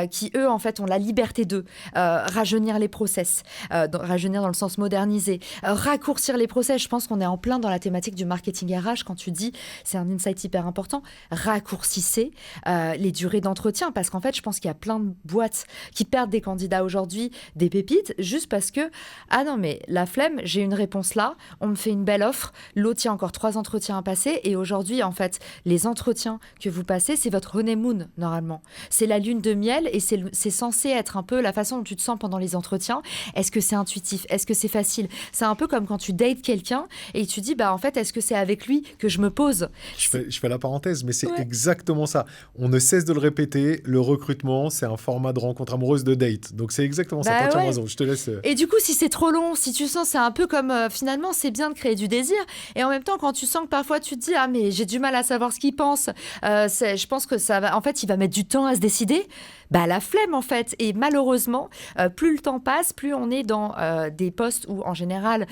qui, eux, en fait, ont la liberté de rajeunir les process, rajeunir dans le sens modernisé, raccourcir les process. Je pense qu'on est en plein dans la thématique du marketing RH quand tu dis, c'est un insight hyper important, raccourcissez les durées d'entretien parce qu'en fait, je pense qu'il y a plein de boîtes qui perdent des candidats aujourd'hui, des pépites, juste parce que, ah non, mais la flemme, j'ai une réponse là, on me fait une belle offre, l'autre, il y a encore 3 entretiens à passer et aujourd'hui, en fait, les entretiens que vous passez, c'est votre honeymoon, normalement. C'est la lune de miel et c'est censé être un peu la façon dont tu te sens pendant les entretiens. Est-ce que c'est intuitif? Est-ce que c'est facile? C'est un peu comme quand tu dates quelqu'un et tu dis, en fait, est-ce que c'est avec lui que je me pose? Je fais la parenthèse, mais c'est exactement ça. On ne cesse de le répéter, le recrutement, c'est un format de rencontre amoureuse de date. Donc c'est exactement ça, t'as raison, je te laisse... Et du coup, si c'est trop long, si tu sens, c'est un peu comme, finalement, c'est bien de créer du désir. Et en même temps, quand tu sens que parfois tu te dis, ah mais j'ai du mal à savoir ce qu'il pense, je pense que ça va... En fait, il va mettre du temps à se décider, la flemme en fait. Et malheureusement, plus le temps passe, plus on est dans des postes où en général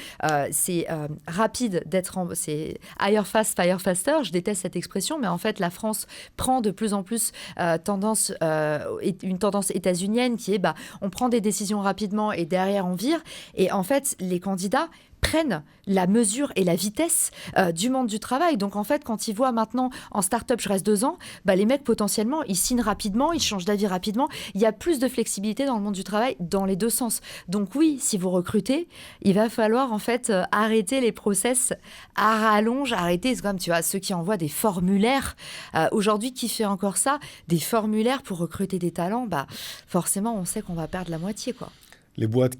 c'est rapide c'est hire fast, fire faster. Je déteste cette expression, mais en fait la France prend de plus en plus une tendance états-unienne qui est on prend des décisions rapidement et derrière on vire. Et en fait les candidats prennent la mesure et la vitesse du monde du travail. Donc, en fait, quand ils voient maintenant en start-up, je reste 2 ans, les mecs, potentiellement, ils signent rapidement, ils changent d'avis rapidement. Il y a plus de flexibilité dans le monde du travail dans les 2 sens. Donc, oui, si vous recrutez, il va falloir, en fait, arrêter les process à rallonge, arrêter, c'est comme, tu vois, ceux qui envoient des formulaires. Aujourd'hui, qui fait encore ça? Des formulaires pour recruter des talents, forcément, on sait qu'on va perdre la moitié, quoi. Les boîtes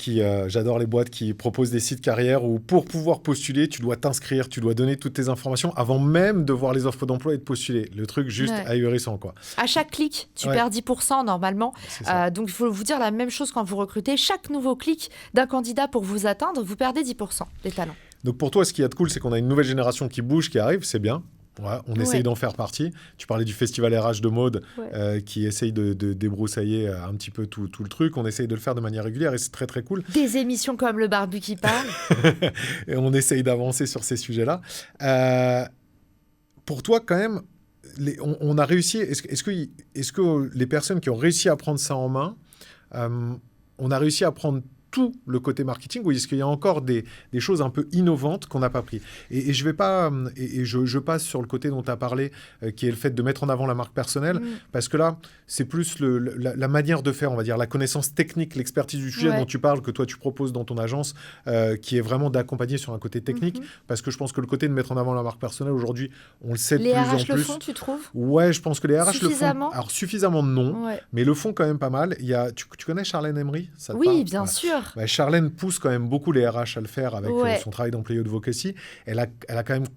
j'adore les boîtes qui proposent des sites carrières où pour pouvoir postuler, tu dois t'inscrire, tu dois donner toutes tes informations avant même de voir les offres d'emploi et de postuler. Le truc juste ahurissant, quoi. À chaque clic, tu perds 10% normalement. Donc, il faut vous dire la même chose quand vous recrutez. Chaque nouveau clic d'un candidat pour vous atteindre, vous perdez 10% des talents. Donc, pour toi, ce qu'il y a de cool, c'est qu'on a une nouvelle génération qui bouge, qui arrive, c'est bien. Ouais, on essaye d'en faire partie. Tu parlais du festival RH de Maud qui essaye de débroussailler un petit peu tout le truc. On essaye de le faire de manière régulière et c'est très très cool. Des émissions comme Le Barbu qui parle. Et on essaye d'avancer sur ces sujets-là. Pour toi, quand même, on a réussi. Est-ce que les personnes qui ont réussi à prendre ça en main, on a réussi à prendre tout le côté marketing, ou est-ce qu'il y a encore des choses un peu innovantes qu'on n'a pas pris? Et je vais pas, je passe sur le côté dont tu as parlé, qui est le fait de mettre en avant la marque personnelle, parce que là, c'est plus la manière de faire, on va dire, la connaissance technique, l'expertise du sujet dont tu parles, que toi tu proposes dans ton agence, qui est vraiment d'accompagner sur un côté technique, parce que je pense que le côté de mettre en avant la marque personnelle, aujourd'hui, on le sait de plus en plus. Les RH le font, tu trouves? Ouais, je pense que les RH le font. Alors, suffisamment non, mais le font quand même pas mal. Tu connais Charlène Emery? Oui, bien sûr. Charlène pousse quand même beaucoup les RH à le faire avec Ouais. son travail d'employé advocacy. Elle a quand même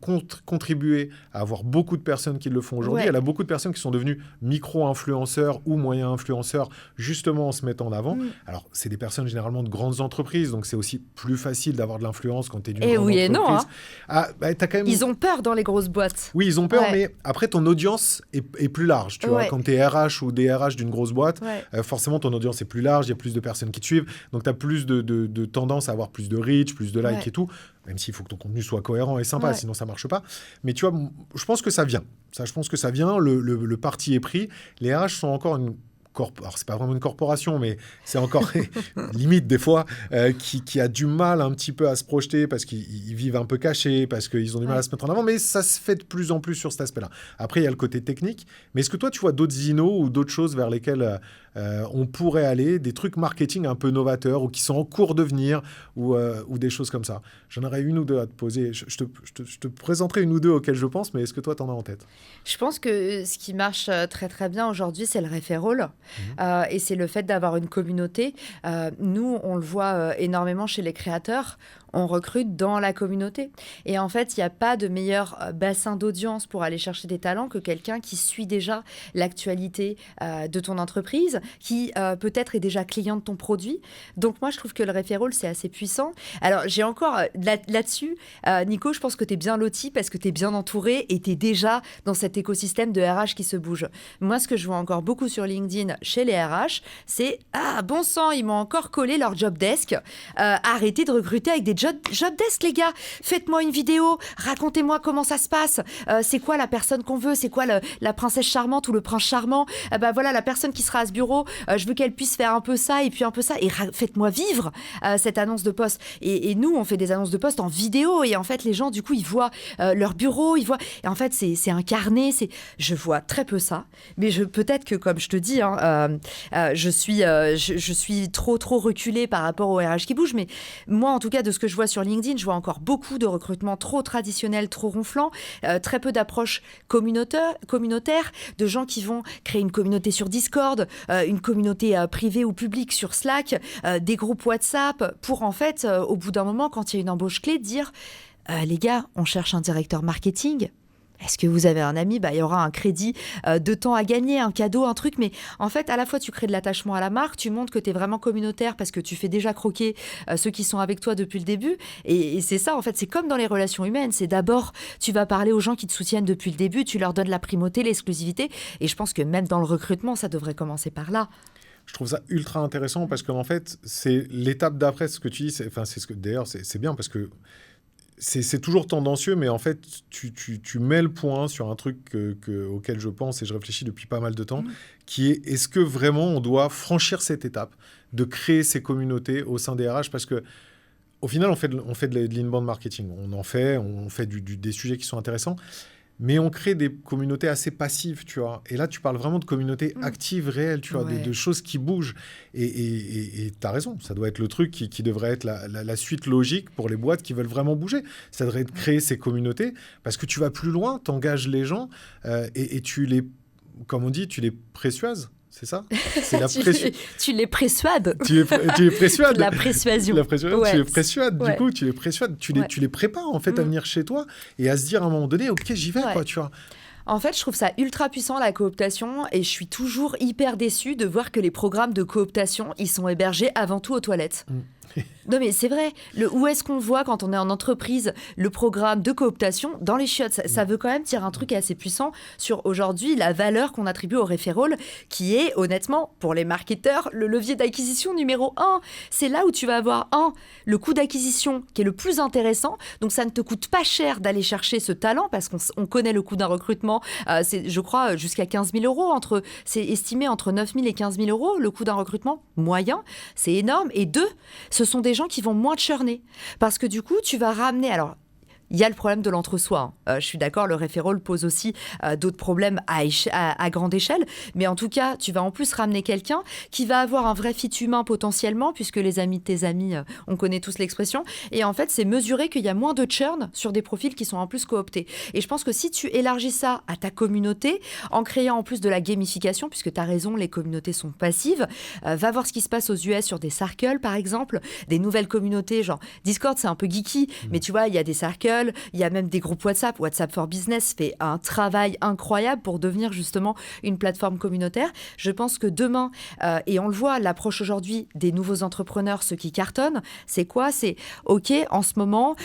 contribué à avoir beaucoup de personnes qui le font aujourd'hui. Ouais. Elle a beaucoup de personnes qui sont devenues micro-influenceurs ou moyens influenceurs justement en se mettant en avant. Alors, c'est des personnes généralement de grandes entreprises, donc c'est aussi plus facile d'avoir de l'influence quand tu es d'une grande oui et entreprise. non, hein. T'as quand même... Ils ont peur dans les grosses boîtes. Oui, ils ont peur, Ouais. mais après, ton audience est plus large. Tu vois, Ouais. quand tu es RH ou DRH d'une grosse boîte, Ouais. forcément, ton audience est plus large, il y a plus de personnes qui te suivent, donc tu as plus de tendance à avoir plus de reach, plus de likes Ouais. et tout, même s'il faut que ton contenu soit cohérent et sympa, Ouais. sinon ça marche pas. Mais tu vois, je pense que ça vient. Je pense que ça vient, le parti est pris. Les RH sont encore une... Alors, c'est pas vraiment une corporation, mais c'est encore limite des fois, qui a du mal un petit peu à se projeter parce qu'ils vivent un peu cachés, parce qu'ils ont du mal à se mettre en avant, mais ça se fait de plus en plus sur cet aspect-là. Après, il y a le côté technique, mais est-ce que toi, tu vois d'autres innos ou d'autres choses vers lesquelles on pourrait aller, des trucs marketing un peu novateurs ou qui sont en cours de venir ou des choses comme ça? J'en aurais une ou deux à te poser. Je te présenterai une ou deux auxquelles je pense, mais est-ce que toi, t'en as en tête? Je pense que ce qui marche très très bien aujourd'hui, c'est le referral. Et c'est le fait d'avoir une communauté. Nous, on le voit énormément chez les créateurs. On recrute dans la communauté. Et en fait, il n'y a pas de meilleur bassin d'audience pour aller chercher des talents que quelqu'un qui suit déjà l'actualité de ton entreprise, qui peut-être est déjà client de ton produit. Donc moi, je trouve que le referral, c'est assez puissant. Alors, j'ai encore là-dessus, Nico, je pense que tu es bien loti parce que tu es bien entouré et tu es déjà dans cet écosystème de RH qui se bouge. Moi, ce que je vois encore beaucoup sur LinkedIn chez les RH, c'est « Ah, bon sang, ils m'ont encore collé leur job desk. Arrêtez de recruter avec des job desk, les gars. Faites-moi une vidéo. Racontez-moi comment ça se passe. C'est quoi la personne qu'on veut? C'est quoi la princesse charmante ou le prince charmant? Voilà, la personne qui sera à ce bureau. Je veux qu'elle puisse faire un peu ça et puis un peu ça. Et faites-moi vivre cette annonce de poste. Et nous, on fait des annonces de poste en vidéo. Et en fait, les gens, du coup, ils voient leur bureau. Ils voient... Et en fait, c'est incarné. Je vois très peu ça. Mais peut-être que, comme je te dis, je suis trop reculée par rapport au RH qui bouge. Mais moi, en tout cas, de ce que je vois sur LinkedIn, je vois encore beaucoup de recrutements trop traditionnels, trop ronflants, très peu d'approches communautaires, de gens qui vont créer une communauté sur Discord, une communauté privée ou publique sur Slack, des groupes WhatsApp, pour en fait, au bout d'un moment, quand il y a une embauche clé, dire les gars, on cherche un directeur marketing. Est-ce que vous avez un ami? Il y aura un crédit de temps à gagner, un cadeau, un truc. Mais en fait, à la fois, tu crées de l'attachement à la marque, tu montres que tu es vraiment communautaire parce que tu fais déjà croquer ceux qui sont avec toi depuis le début. Et c'est ça, en fait, c'est comme dans les relations humaines. C'est d'abord, tu vas parler aux gens qui te soutiennent depuis le début, tu leur donnes la primauté, l'exclusivité. Et je pense que même dans le recrutement, ça devrait commencer par là. Je trouve ça ultra intéressant parce qu'en fait, c'est l'étape d'après, ce que tu dis. D'ailleurs, c'est bien parce que c'est toujours tendancieux, mais en fait, tu mets le point sur un truc auquel je pense et je réfléchis depuis pas mal de temps, qui est, est-ce que vraiment on doit franchir cette étape de créer ces communautés au sein des RH? Parce que au final, on fait de l'inbound marketing. On fait des sujets qui sont intéressants, mais on crée des communautés assez passives, tu vois. Et là, tu parles vraiment de communautés actives, réelles, tu vois, Ouais. de choses qui bougent. Et tu as raison, ça doit être le truc qui devrait être la suite logique pour les boîtes qui veulent vraiment bouger. Ça devrait être créer ces communautés, parce que tu vas plus loin, tu engages les gens, et tu les, comme on dit, tu les pressuases. C'est ça? C'est la Tu les persuades. Tu les persuades. La persuasion. La persuasion, Ouais. tu les persuades. Ouais. Du coup, tu les persuades. Tu les prépares, en fait, à venir chez toi et à se dire à un moment donné, OK, j'y vais, quoi, tu vois. En fait, je trouve ça ultra puissant, la cooptation, et je suis toujours hyper déçue de voir que les programmes de cooptation, ils sont hébergés avant tout aux toilettes. Non mais c'est vrai, où est-ce qu'on voit quand on est en entreprise le programme de cooptation dans les chiottes? Ça veut quand même dire un truc assez puissant sur aujourd'hui la valeur qu'on attribue au referral, qui est honnêtement pour les marketeurs le levier d'acquisition numéro 1. C'est là où tu vas avoir le coût d'acquisition qui est le plus intéressant, donc ça ne te coûte pas cher d'aller chercher ce talent parce qu'on connaît le coût d'un recrutement, c'est je crois jusqu'à 15 000 €, c'est estimé entre 9 000 et 15 000 € le coût d'un recrutement moyen, c'est énorme. Et deux, ce sont des gens qui vont moins te churner. Parce que du coup, tu vas ramener... Alors, il y a le problème de l'entre-soi. Je suis d'accord, le referral pose aussi d'autres problèmes à grande échelle. Mais en tout cas, tu vas en plus ramener quelqu'un qui va avoir un vrai fit humain potentiellement, puisque les amis de tes amis, on connaît tous l'expression. Et en fait, c'est mesurer qu'il y a moins de churn sur des profils qui sont en plus cooptés. Et je pense que si tu élargis ça à ta communauté, en créant en plus de la gamification, puisque tu as raison, les communautés sont passives, va voir ce qui se passe aux US sur des circles, par exemple, des nouvelles communautés, genre Discord, c'est un peu geeky, mais tu vois, il y a des circles, il y a même des groupes WhatsApp. WhatsApp for Business fait un travail incroyable pour devenir justement une plateforme communautaire. Je pense que demain, et on le voit, l'approche aujourd'hui des nouveaux entrepreneurs, ceux qui cartonnent, c'est quoi ? C'est OK, en ce moment,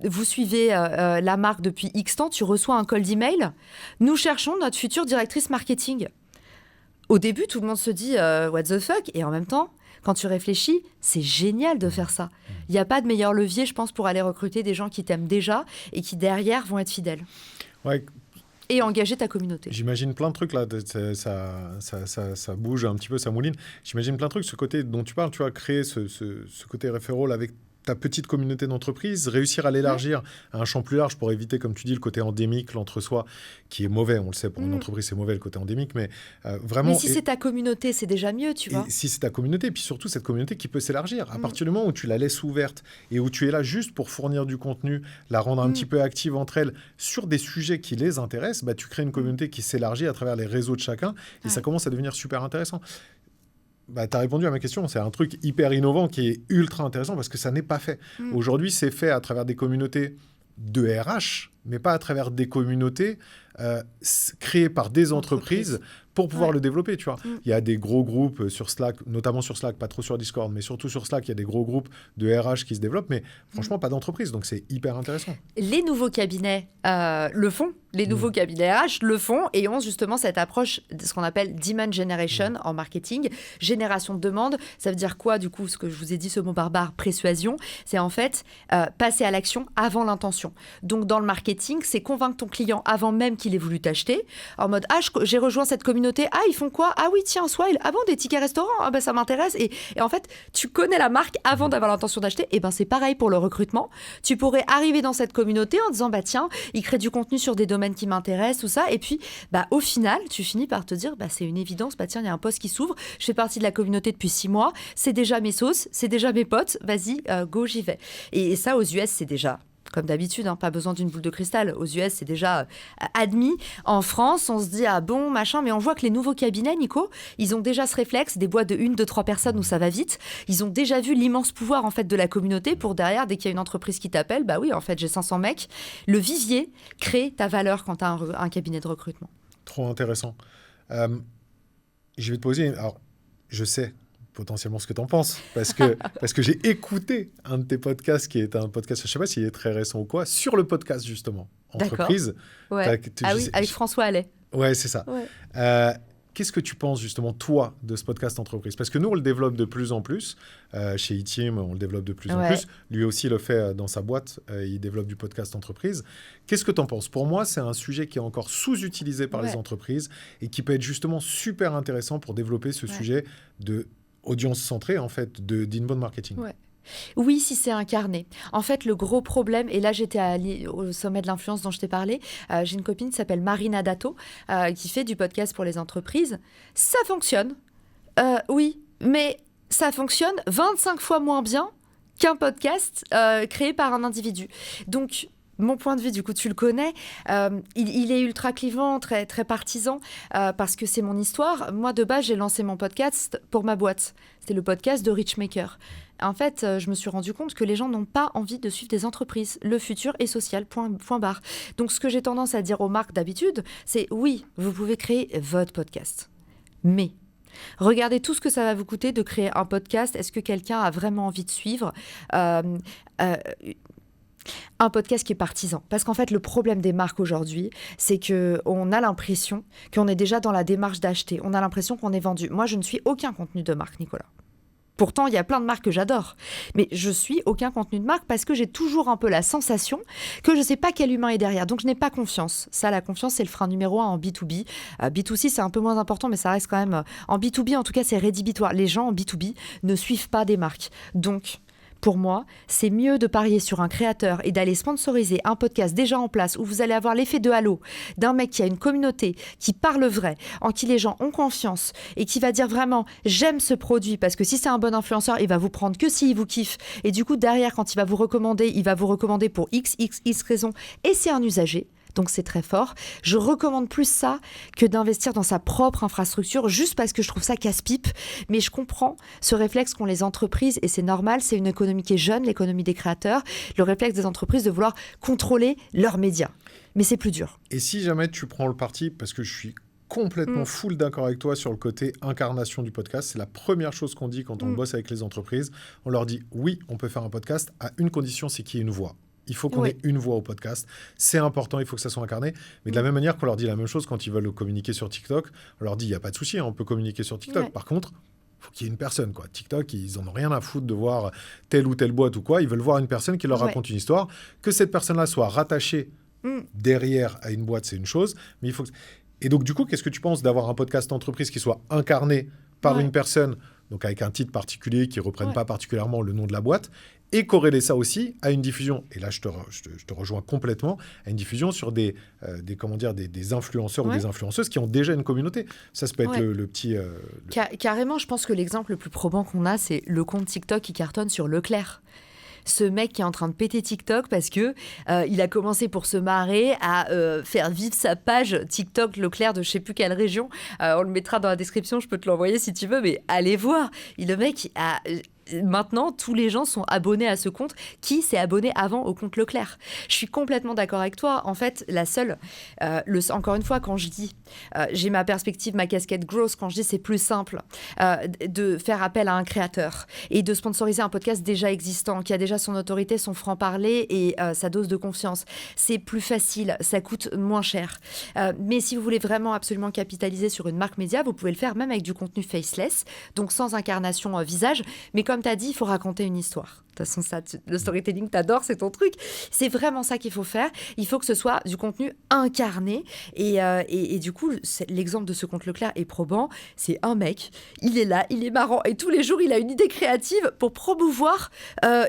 vous suivez la marque depuis X temps, tu reçois un call d'email. Nous cherchons notre future directrice marketing. Au début, tout le monde se dit what the fuck ? Et en même temps, quand tu réfléchis, c'est génial de faire ça. Il n'y a pas de meilleur levier, je pense, pour aller recruter des gens qui t'aiment déjà et qui, derrière, vont être fidèles. Ouais. Et engager ta communauté. J'imagine plein de trucs, là. Ça bouge un petit peu, ça mouline. J'imagine plein de trucs. Ce côté dont tu parles, tu vois, créer ce côté referral avec ta petite communauté d'entreprise, réussir à l'élargir à un champ plus large pour éviter, comme tu dis, le côté endémique, l'entre-soi, qui est mauvais. On le sait, pour une entreprise, c'est mauvais le côté endémique, mais vraiment... Mais si c'est ta communauté, c'est déjà mieux, tu vois. Si c'est ta communauté, et puis surtout cette communauté qui peut s'élargir. À partir du moment où tu la laisses ouverte et où tu es là juste pour fournir du contenu, la rendre un petit peu active entre elles sur des sujets qui les intéressent, bah, tu crées une communauté qui s'élargit à travers les réseaux de chacun et ça commence à devenir super intéressant. Bah, tu as répondu à ma question. C'est un truc hyper innovant qui est ultra intéressant parce que ça n'est pas fait. Aujourd'hui, c'est fait à travers des communautés de RH, mais pas à travers des communautés créées par des entreprises pour pouvoir le développer, tu vois. Il y a des gros groupes sur Slack, notamment sur Slack, pas trop sur Discord, mais surtout sur Slack, il y a des gros groupes de RH qui se développent, mais franchement, pas d'entreprise, donc c'est hyper intéressant. Les nouveaux cabinets le font, les nouveaux cabinets RH le font et ont justement cette approche de ce qu'on appelle demand generation en marketing, génération de demande. Ça veut dire quoi, du coup, ce que je vous ai dit, ce mot barbare, persuasion, c'est en fait passer à l'action avant l'intention. Donc, dans le marketing, c'est convaincre ton client avant même qu'il ait voulu t'acheter, en mode « Ah, j'ai rejoint cette communauté. Ah, ils font quoi ? Ah oui, tiens, Swile. Ah bon, des tickets restaurants. Ah ben, ça m'intéresse. » Et en fait, tu connais la marque avant d'avoir l'intention d'acheter. Et ben, c'est pareil pour le recrutement. Tu pourrais arriver dans cette communauté en disant « Bah tiens, ils créent du contenu sur des domaines qui m'intéressent, tout ça. » Et puis, bah, au final, tu finis par te dire « Bah, c'est une évidence. Bah tiens, il y a un poste qui s'ouvre. Je fais partie de la communauté depuis 6 mois. C'est déjà mes sauces. C'est déjà mes potes. Vas-y, go, j'y vais. » Et ça, aux US, c'est déjà... Comme d'habitude, pas besoin d'une boule de cristal. Aux US, c'est déjà admis. En France, on se dit, ah bon, machin, mais on voit que les nouveaux cabinets, Nico, ils ont déjà ce réflexe, des boîtes de 1, 2, 3 personnes où ça va vite. Ils ont déjà vu l'immense pouvoir, en fait, de la communauté pour derrière, dès qu'il y a une entreprise qui t'appelle, bah oui, en fait, j'ai 500 mecs. Le vivier crée ta valeur quand tu as un cabinet de recrutement. Trop intéressant. Je vais te poser... Alors, je sais potentiellement ce que tu en penses, parce que j'ai écouté un de tes podcasts qui est un podcast, je ne sais pas s'il est très récent ou quoi, sur le podcast justement, entreprise. Ouais. Oui, avec François Allais. Ouais, c'est ça. Ouais. Qu'est-ce que tu penses justement, toi, de ce podcast entreprise ? Parce que nous, on le développe de plus en plus. Chez eTeam, on le développe de plus en plus. Lui aussi le fait dans sa boîte. Il développe du podcast entreprise. Qu'est-ce que tu en penses ? Pour moi, c'est un sujet qui est encore sous-utilisé par les entreprises et qui peut être justement super intéressant pour développer ce sujet de audience centrée, en fait, d'inbound marketing. Ouais. Oui, si c'est incarné. En fait, le gros problème, et là j'étais au sommet de l'influence dont je t'ai parlé, j'ai une copine qui s'appelle Marina Dato, qui fait du podcast pour les entreprises. Ça fonctionne, oui, mais ça fonctionne 25 fois moins bien qu'un podcast créé par un individu. Donc, mon point de vue, du coup, tu le connais, il est ultra clivant, très, très partisan, parce que c'est mon histoire. Moi, de base, j'ai lancé mon podcast pour ma boîte. C'était le podcast de Richmaker. En fait, je me suis rendu compte que les gens n'ont pas envie de suivre des entreprises. Le futur est social, point barre. Donc, ce que j'ai tendance à dire aux marques d'habitude, c'est oui, vous pouvez créer votre podcast. Mais regardez tout ce que ça va vous coûter de créer un podcast. Est-ce que quelqu'un a vraiment envie de suivre un podcast qui est partisan? Parce qu'en fait, le problème des marques aujourd'hui, c'est qu'on a l'impression qu'on est déjà dans la démarche d'acheter. On a l'impression qu'on est vendu. Moi, je ne suis aucun contenu de marque, Nicolas. Pourtant, il y a plein de marques que j'adore. Mais je suis aucun contenu de marque parce que j'ai toujours un peu la sensation que je ne sais pas quel humain est derrière. Donc, je n'ai pas confiance. Ça, la confiance, c'est le frein numéro 1 en B2B. B2C, c'est un peu moins important, mais ça reste quand même... En B2B, en tout cas, c'est rédhibitoire. Les gens en B2B ne suivent pas des marques. Donc... pour moi, c'est mieux de parier sur un créateur et d'aller sponsoriser un podcast déjà en place où vous allez avoir l'effet de halo d'un mec qui a une communauté, qui parle vrai, en qui les gens ont confiance et qui va dire vraiment « j'aime ce produit » parce que si c'est un bon influenceur, il va vous prendre que s'il vous kiffe. Et du coup, derrière, quand il va vous recommander pour x raisons et c'est un usager. Donc c'est très fort. Je recommande plus ça que d'investir dans sa propre infrastructure juste parce que je trouve ça casse-pipe. Mais je comprends ce réflexe qu'ont les entreprises et c'est normal, c'est une économie qui est jeune, l'économie des créateurs, le réflexe des entreprises de vouloir contrôler leurs médias. Mais c'est plus dur. Et si jamais tu prends le parti, parce que je suis complètement full d'accord avec toi sur le côté incarnation du podcast, c'est la première chose qu'on dit quand on bosse avec les entreprises. On leur dit oui, on peut faire un podcast à une condition, c'est qu'il y ait une voix. Il faut qu'on ait une voix au podcast. C'est important, il faut que ça soit incarné. Mais de la même manière qu'on leur dit la même chose quand ils veulent communiquer sur TikTok, on leur dit, il n'y a pas de souci, on peut communiquer sur TikTok. Ouais. Par contre, il faut qu'il y ait une personne. Quoi. TikTok, ils n'en ont rien à foutre de voir telle ou telle boîte ou quoi. Ils veulent voir une personne qui leur raconte une histoire. Que cette personne-là soit rattachée derrière à une boîte, c'est une chose. Mais il faut que... Et donc, du coup, qu'est-ce que tu penses d'avoir un podcast entreprise qui soit incarné par une personne, donc avec un titre particulier qui ne reprenne pas particulièrement le nom de la boîte, et corréler ça aussi à une diffusion, et là je te rejoins complètement, à une diffusion sur des influenceurs ou des influenceuses qui ont déjà une communauté. Ça peut être le petit... Carrément, je pense que l'exemple le plus probant qu'on a, c'est le compte TikTok qui cartonne sur Leclerc. Ce mec qui est en train de péter TikTok parce que il a commencé pour se marrer à faire vivre sa page TikTok Leclerc de je sais plus quelle région. On le mettra dans la description, je peux te l'envoyer si tu veux, mais allez voir. Le mec a... Maintenant, tous les gens sont abonnés à ce compte. Qui s'est abonné avant au compte Leclerc ? Je suis complètement d'accord avec toi. En fait, la seule... encore une fois, quand je dis... j'ai ma perspective, ma casquette grosse. Quand je dis c'est plus simple de faire appel à un créateur et de sponsoriser un podcast déjà existant, qui a déjà son autorité, son franc-parler et sa dose de confiance. C'est plus facile, ça coûte moins cher. Mais si vous voulez vraiment absolument capitaliser sur une marque média, vous pouvez le faire même avec du contenu faceless, donc sans incarnation visage. Mais comme tu as dit, il faut raconter une histoire. De toute façon, ça, le storytelling, t'adores, c'est ton truc. C'est vraiment ça qu'il faut faire. Il faut que ce soit du contenu incarné. Et du coup, l'exemple de ce compte Leclerc est probant. C'est un mec, il est là, il est marrant. Et tous les jours, il a une idée créative pour promouvoir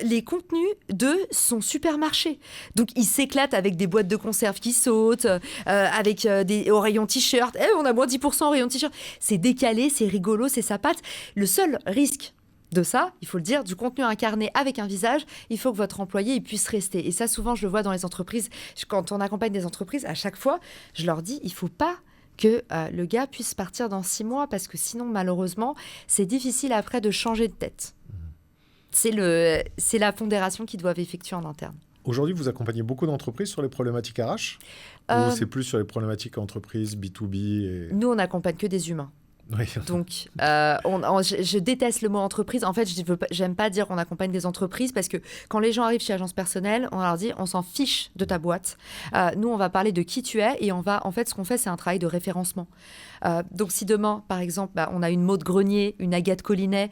les contenus de son supermarché. Donc, il s'éclate avec des boîtes de conserve qui sautent, avec au rayon t-shirt. On a moins 10% au rayon t-shirt. C'est décalé, c'est rigolo, c'est sa patte. Le seul risque de ça, il faut le dire, du contenu incarné avec un visage, il faut que votre employé il puisse rester. Et ça, souvent, je le vois dans les entreprises. Quand on accompagne des entreprises, à chaque fois, je leur dis, il ne faut pas que le gars puisse partir dans 6 mois parce que sinon, malheureusement, c'est difficile après de changer de tête. C'est la pondération qu'ils doivent effectuer en interne. Aujourd'hui, vous accompagnez beaucoup d'entreprises sur les problématiques RH ou c'est plus sur les problématiques entreprises, B2B Nous, on n'accompagne que des humains. Oui. Donc, je déteste le mot entreprise. En fait, j'aime pas dire qu'on accompagne des entreprises parce que quand les gens arrivent chez Agence Personnelle, on leur dit on s'en fiche de ta boîte. Nous, on va parler de qui tu es et ce qu'on fait, c'est un travail de référencement. Donc, si demain, par exemple, on a une Maud Grenier, une Agathe Collinet,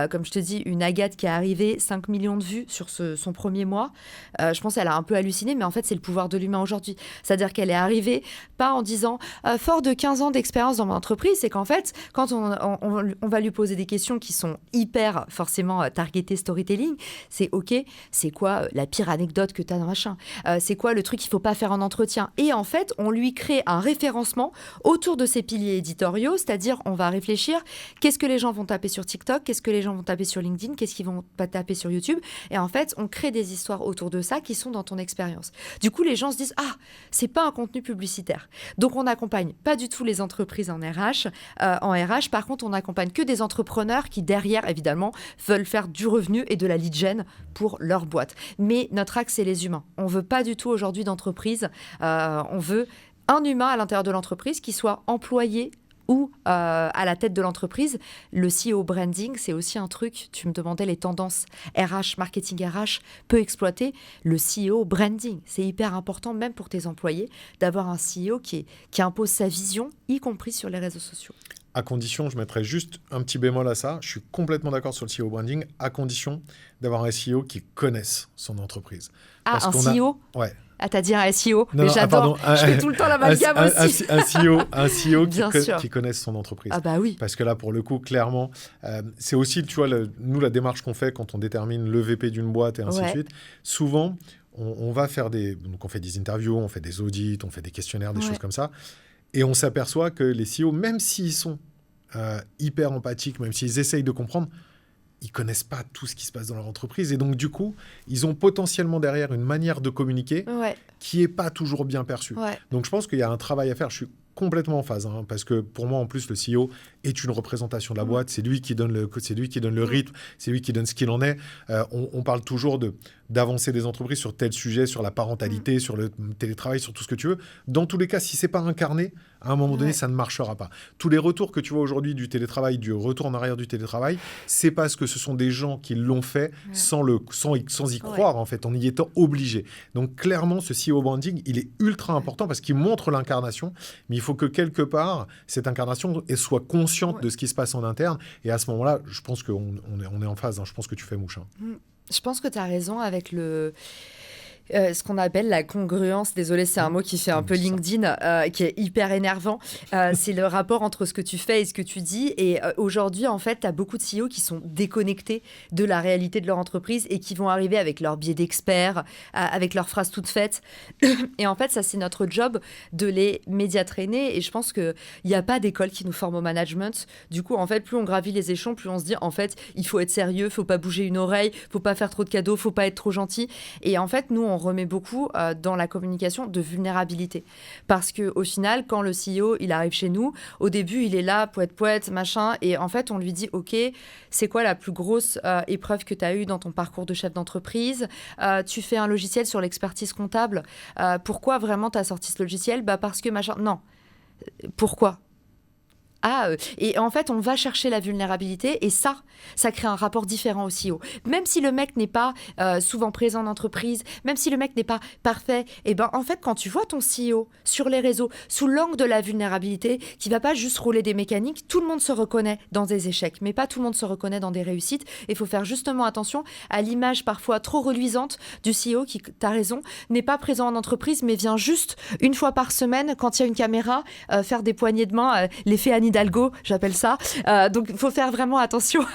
comme je te dis, une Agathe qui est arrivée 5 millions de vues sur son premier mois, je pense qu'elle a un peu halluciné, mais en fait, c'est le pouvoir de l'humain aujourd'hui. C'est-à-dire qu'elle est arrivée pas en disant fort de 15 ans d'expérience dans mon entreprise, c'est qu'en fait, quand on va lui poser des questions qui sont hyper forcément targetées storytelling, c'est OK, c'est quoi la pire anecdote que tu as dans machin, c'est quoi le truc qu'il ne faut pas faire en entretien. Et en fait, on lui crée un référencement autour de ses piliers éditoriaux, c'est-à-dire on va réfléchir qu'est-ce que les gens vont taper sur TikTok, qu'est-ce que les gens vont taper sur LinkedIn, qu'est-ce qu'ils vont pas taper sur YouTube. Et en fait, on crée des histoires autour de ça qui sont dans ton expérience. Du coup, les gens se disent « Ah, c'est pas un contenu publicitaire ». Donc, on n'accompagne pas du tout les entreprises en RH. Par contre, on n'accompagne que des entrepreneurs qui, derrière, évidemment, veulent faire du revenu et de la lead gen pour leur boîte. Mais notre axe, c'est les humains. On ne veut pas du tout aujourd'hui d'entreprise. On veut un humain à l'intérieur de l'entreprise qui soit employé ou à la tête de l'entreprise. Le CEO branding, c'est aussi un truc, tu me demandais les tendances RH, marketing RH, peut exploiter le CEO branding. C'est hyper important, même pour tes employés, d'avoir un CEO qui impose sa vision, y compris sur les réseaux sociaux. À condition, je mettrais juste un petit bémol à ça, je suis complètement d'accord sur le CEO branding, à condition d'avoir un CEO qui connaisse son entreprise. Un CEO ? Ouais. Ah, t'as dit un SEO, Non, mais non, j'adore. pardon, Je fais tout le temps l'amalgame aussi. Un CEO Bien sûr. qui connaisse son entreprise. Ah bah oui. Parce que là, pour le coup, clairement, c'est aussi, tu vois, nous, la démarche qu'on fait quand on détermine le VP d'une boîte et ainsi de suite, souvent, on va faire donc on fait des interviews, on fait des audits, on fait des questionnaires, des choses comme ça, et on s'aperçoit que les CEO, même s'ils sont hyper empathiques, même s'ils essayent de comprendre, ils connaissent pas tout ce qui se passe dans leur entreprise. Et donc, du coup, ils ont potentiellement derrière une manière de communiquer qui est pas toujours bien perçue. Donc, je pense qu'il y a un travail à faire. Je suis complètement en phase, hein, parce que pour moi, en plus, le CEO est une représentation de la boîte. C'est lui qui donne le rythme, c'est lui qui donne ce qu'il en est. On parle toujours d'avancer des entreprises sur tel sujet, sur la parentalité, sur le télétravail, sur tout ce que tu veux. Dans tous les cas, si c'est pas incarné, à un moment donné, ça ne marchera pas. Tous les retours que tu vois aujourd'hui du télétravail, du retour en arrière du télétravail, c'est parce que ce sont des gens qui l'ont fait sans y croire, en fait, en y étant obligés. Donc, clairement, ce CEO branding, il est ultra important parce qu'il montre l'incarnation, mais il faut que quelque part, cette incarnation soit consciente de ce qui se passe en interne. Et à ce moment-là, je pense qu'on est en phase. Hein. Je pense que tu fais mouche. Hein. Je pense que tu as raison avec ce qu'on appelle la congruence. Désolée, c'est un mot qui fait un peu LinkedIn, qui est hyper énervant. C'est le rapport entre ce que tu fais et ce que tu dis. Et aujourd'hui, en fait, tu as beaucoup de CEO qui sont déconnectés de la réalité de leur entreprise et qui vont arriver avec leur biais d'experts, avec leurs phrases toutes faites. Et en fait, ça, c'est notre job de les médiatraîner. Et je pense qu'il n'y a pas d'école qui nous forme au management. Du coup, en fait, plus on gravit les échelons, plus on se dit, en fait, il faut être sérieux, il ne faut pas bouger une oreille, il ne faut pas faire trop de cadeaux, il ne faut pas être trop gentil. Et en fait, nous, on remet beaucoup dans la communication de vulnérabilité. Parce qu'au final, quand le CEO, il arrive chez nous, au début, il est là, poète, machin, et en fait, on lui dit, OK, c'est quoi la plus grosse épreuve que tu as eue dans ton parcours de chef d'entreprise ? Tu fais un logiciel sur l'expertise comptable. Pourquoi vraiment tu as sorti ce logiciel ? Parce que machin... Non. Pourquoi ? Et en fait, on va chercher la vulnérabilité et ça crée un rapport différent au CEO. Même si le mec n'est pas souvent présent en entreprise, même si le mec n'est pas parfait, et ben en fait, quand tu vois ton CEO sur les réseaux sous l'angle de la vulnérabilité, qui va pas juste rouler des mécaniques, tout le monde se reconnaît dans des échecs, mais pas tout le monde se reconnaît dans des réussites. Il faut faire justement attention à l'image parfois trop reluisante du CEO qui, t'as raison, n'est pas présent en entreprise, mais vient juste une fois par semaine, quand il y a une caméra, faire des poignées de main, l'effet Anne Hidalgo, j'appelle ça. Donc, il faut faire vraiment attention.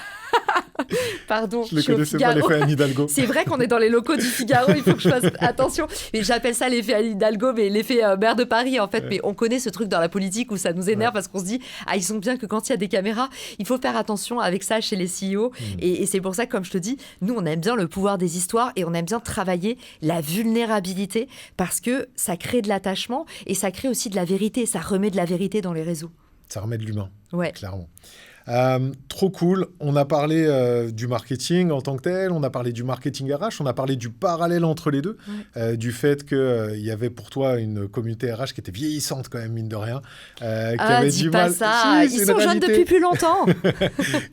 Pardon, je connaissais pas l'effet Anne Hidalgo. C'est vrai qu'on est dans les locaux du Figaro, il faut que je fasse attention. Mais j'appelle ça l'effet Anne Hidalgo, mais l'effet maire de Paris, en fait. Mais on connaît ce truc dans la politique où ça nous énerve parce qu'on se dit, ils sont bien que quand il y a des caméras, il faut faire attention avec ça chez les CEO. Et c'est pour ça que, comme je te dis, nous, on aime bien le pouvoir des histoires et on aime bien travailler la vulnérabilité parce que ça crée de l'attachement et ça crée aussi de la vérité. Ça remet de la vérité dans les réseaux. Ça remet de l'humain, clairement. Trop cool. On a parlé du marketing en tant que tel, on a parlé du marketing RH, on a parlé du parallèle entre les deux, du fait qu'il y avait pour toi une communauté RH qui était vieillissante quand même, mine de rien. Qui avait dis du pas mal... ça, ils sont jeunes depuis plus longtemps.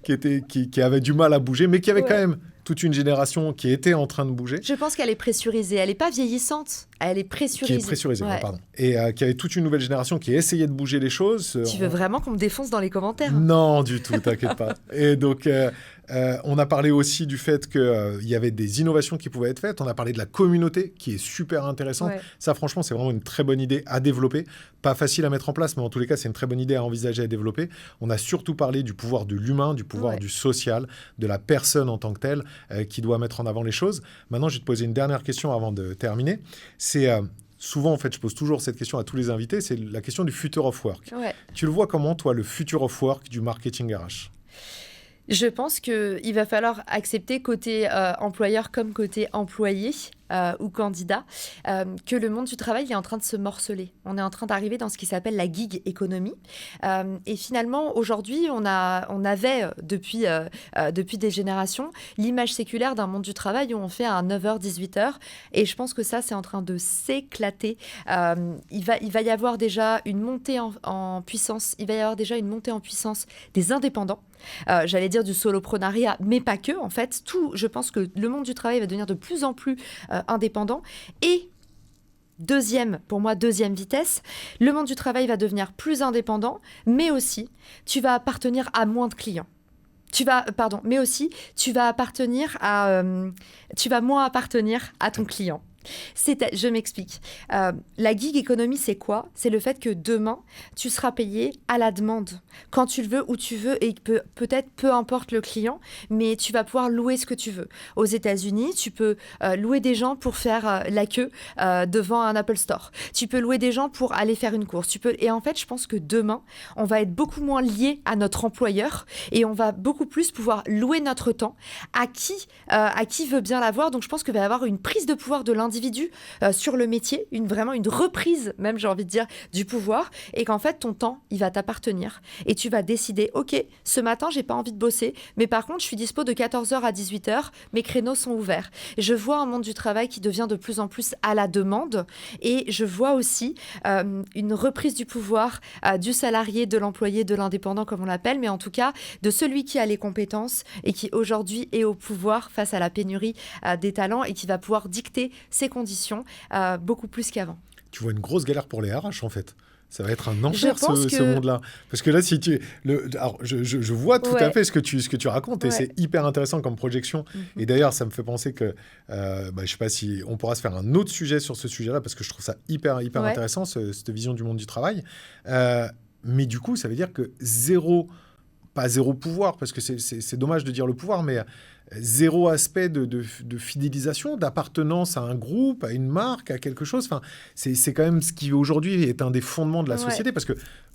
qui avait du mal à bouger, mais qui avait quand même toute une génération qui était en train de bouger. Je pense qu'elle est pressurisée. Elle n'est pas vieillissante, elle est pressurisée. Qui est pressurisée, pardon. Et qui avait toute une nouvelle génération qui essayait de bouger les choses. Tu veux vraiment qu'on me défonce dans les commentaires ? Non, du tout, t'inquiète pas. Et donc, on a parlé aussi du fait qu'il y avait des innovations qui pouvaient être faites. On a parlé de la communauté qui est super intéressante. Ça, franchement, c'est vraiment une très bonne idée à développer. Pas facile à mettre en place, mais en tous les cas, c'est une très bonne idée à envisager, à développer. On a surtout parlé du pouvoir de l'humain, du pouvoir du social, de la personne en tant que telle, qui doit mettre en avant les choses. Maintenant, je vais te poser une dernière question avant de terminer. C'est... souvent, en fait, je pose toujours cette question à tous les invités, c'est la question du future of work. Tu le vois comment, toi, le future of work du marketing RH ? Je pense qu'il va falloir accepter côté employeur comme côté employé ou candidat que le monde du travail est en train de se morceler. On est en train d'arriver dans ce qui s'appelle la gig economy. Et finalement, aujourd'hui, on avait, depuis des générations, l'image séculaire d'un monde du travail où on fait à 9h, 18h. Et je pense que ça, c'est en train de s'éclater. Il va y avoir déjà une montée en puissance. Il va y avoir déjà une montée en puissance des indépendants. J'allais dire du soloprenariat, mais pas que. En fait, je pense que le monde du travail va devenir de plus en plus indépendant. Et deuxième vitesse, le monde du travail va devenir plus indépendant, mais aussi, tu vas appartenir à moins de clients. Tu vas moins appartenir à ton client. Je m'explique. La gig economy, c'est quoi? C'est le fait que demain, tu seras payé à la demande, quand tu le veux, où tu veux, et peut-être peu importe le client, mais tu vas pouvoir louer ce que tu veux. Aux États-Unis, tu peux louer des gens pour faire la queue devant un Apple Store. Tu peux louer des gens pour aller faire une course. Et en fait, je pense que demain, on va être beaucoup moins lié à notre employeur et on va beaucoup plus pouvoir louer notre temps à qui veut bien l'avoir. Donc, je pense qu'il va y avoir une prise de pouvoir de l'individu sur le métier, vraiment une reprise, même j'ai envie de dire, du pouvoir, et qu'en fait, ton temps, il va t'appartenir. Et tu vas décider, ok, ce matin, j'ai pas envie de bosser, mais par contre, je suis dispo de 14h à 18h, mes créneaux sont ouverts. Je vois un monde du travail qui devient de plus en plus à la demande, et je vois aussi une reprise du pouvoir du salarié, de l'employé, de l'indépendant, comme on l'appelle, mais en tout cas, de celui qui a les compétences et qui aujourd'hui est au pouvoir face à la pénurie des talents et qui va pouvoir dicter ses conditions beaucoup plus qu'avant. Tu vois une grosse galère pour les RH en fait. Ça va être un enfer ce monde-là. Parce que là, alors, je vois tout à fait ce que tu racontes et c'est hyper intéressant comme projection. Et d'ailleurs, ça me fait penser que, je sais pas si on pourra se faire un autre sujet sur ce sujet-là parce que je trouve ça hyper intéressant, cette vision du monde du travail. Mais du coup, ça veut dire que pas zéro pouvoir, parce que c'est dommage de dire le pouvoir, mais zéro aspect de fidélisation, d'appartenance à un groupe, à une marque, à quelque chose. Enfin, c'est quand même ce qui aujourd'hui est un des fondements de la société, parce que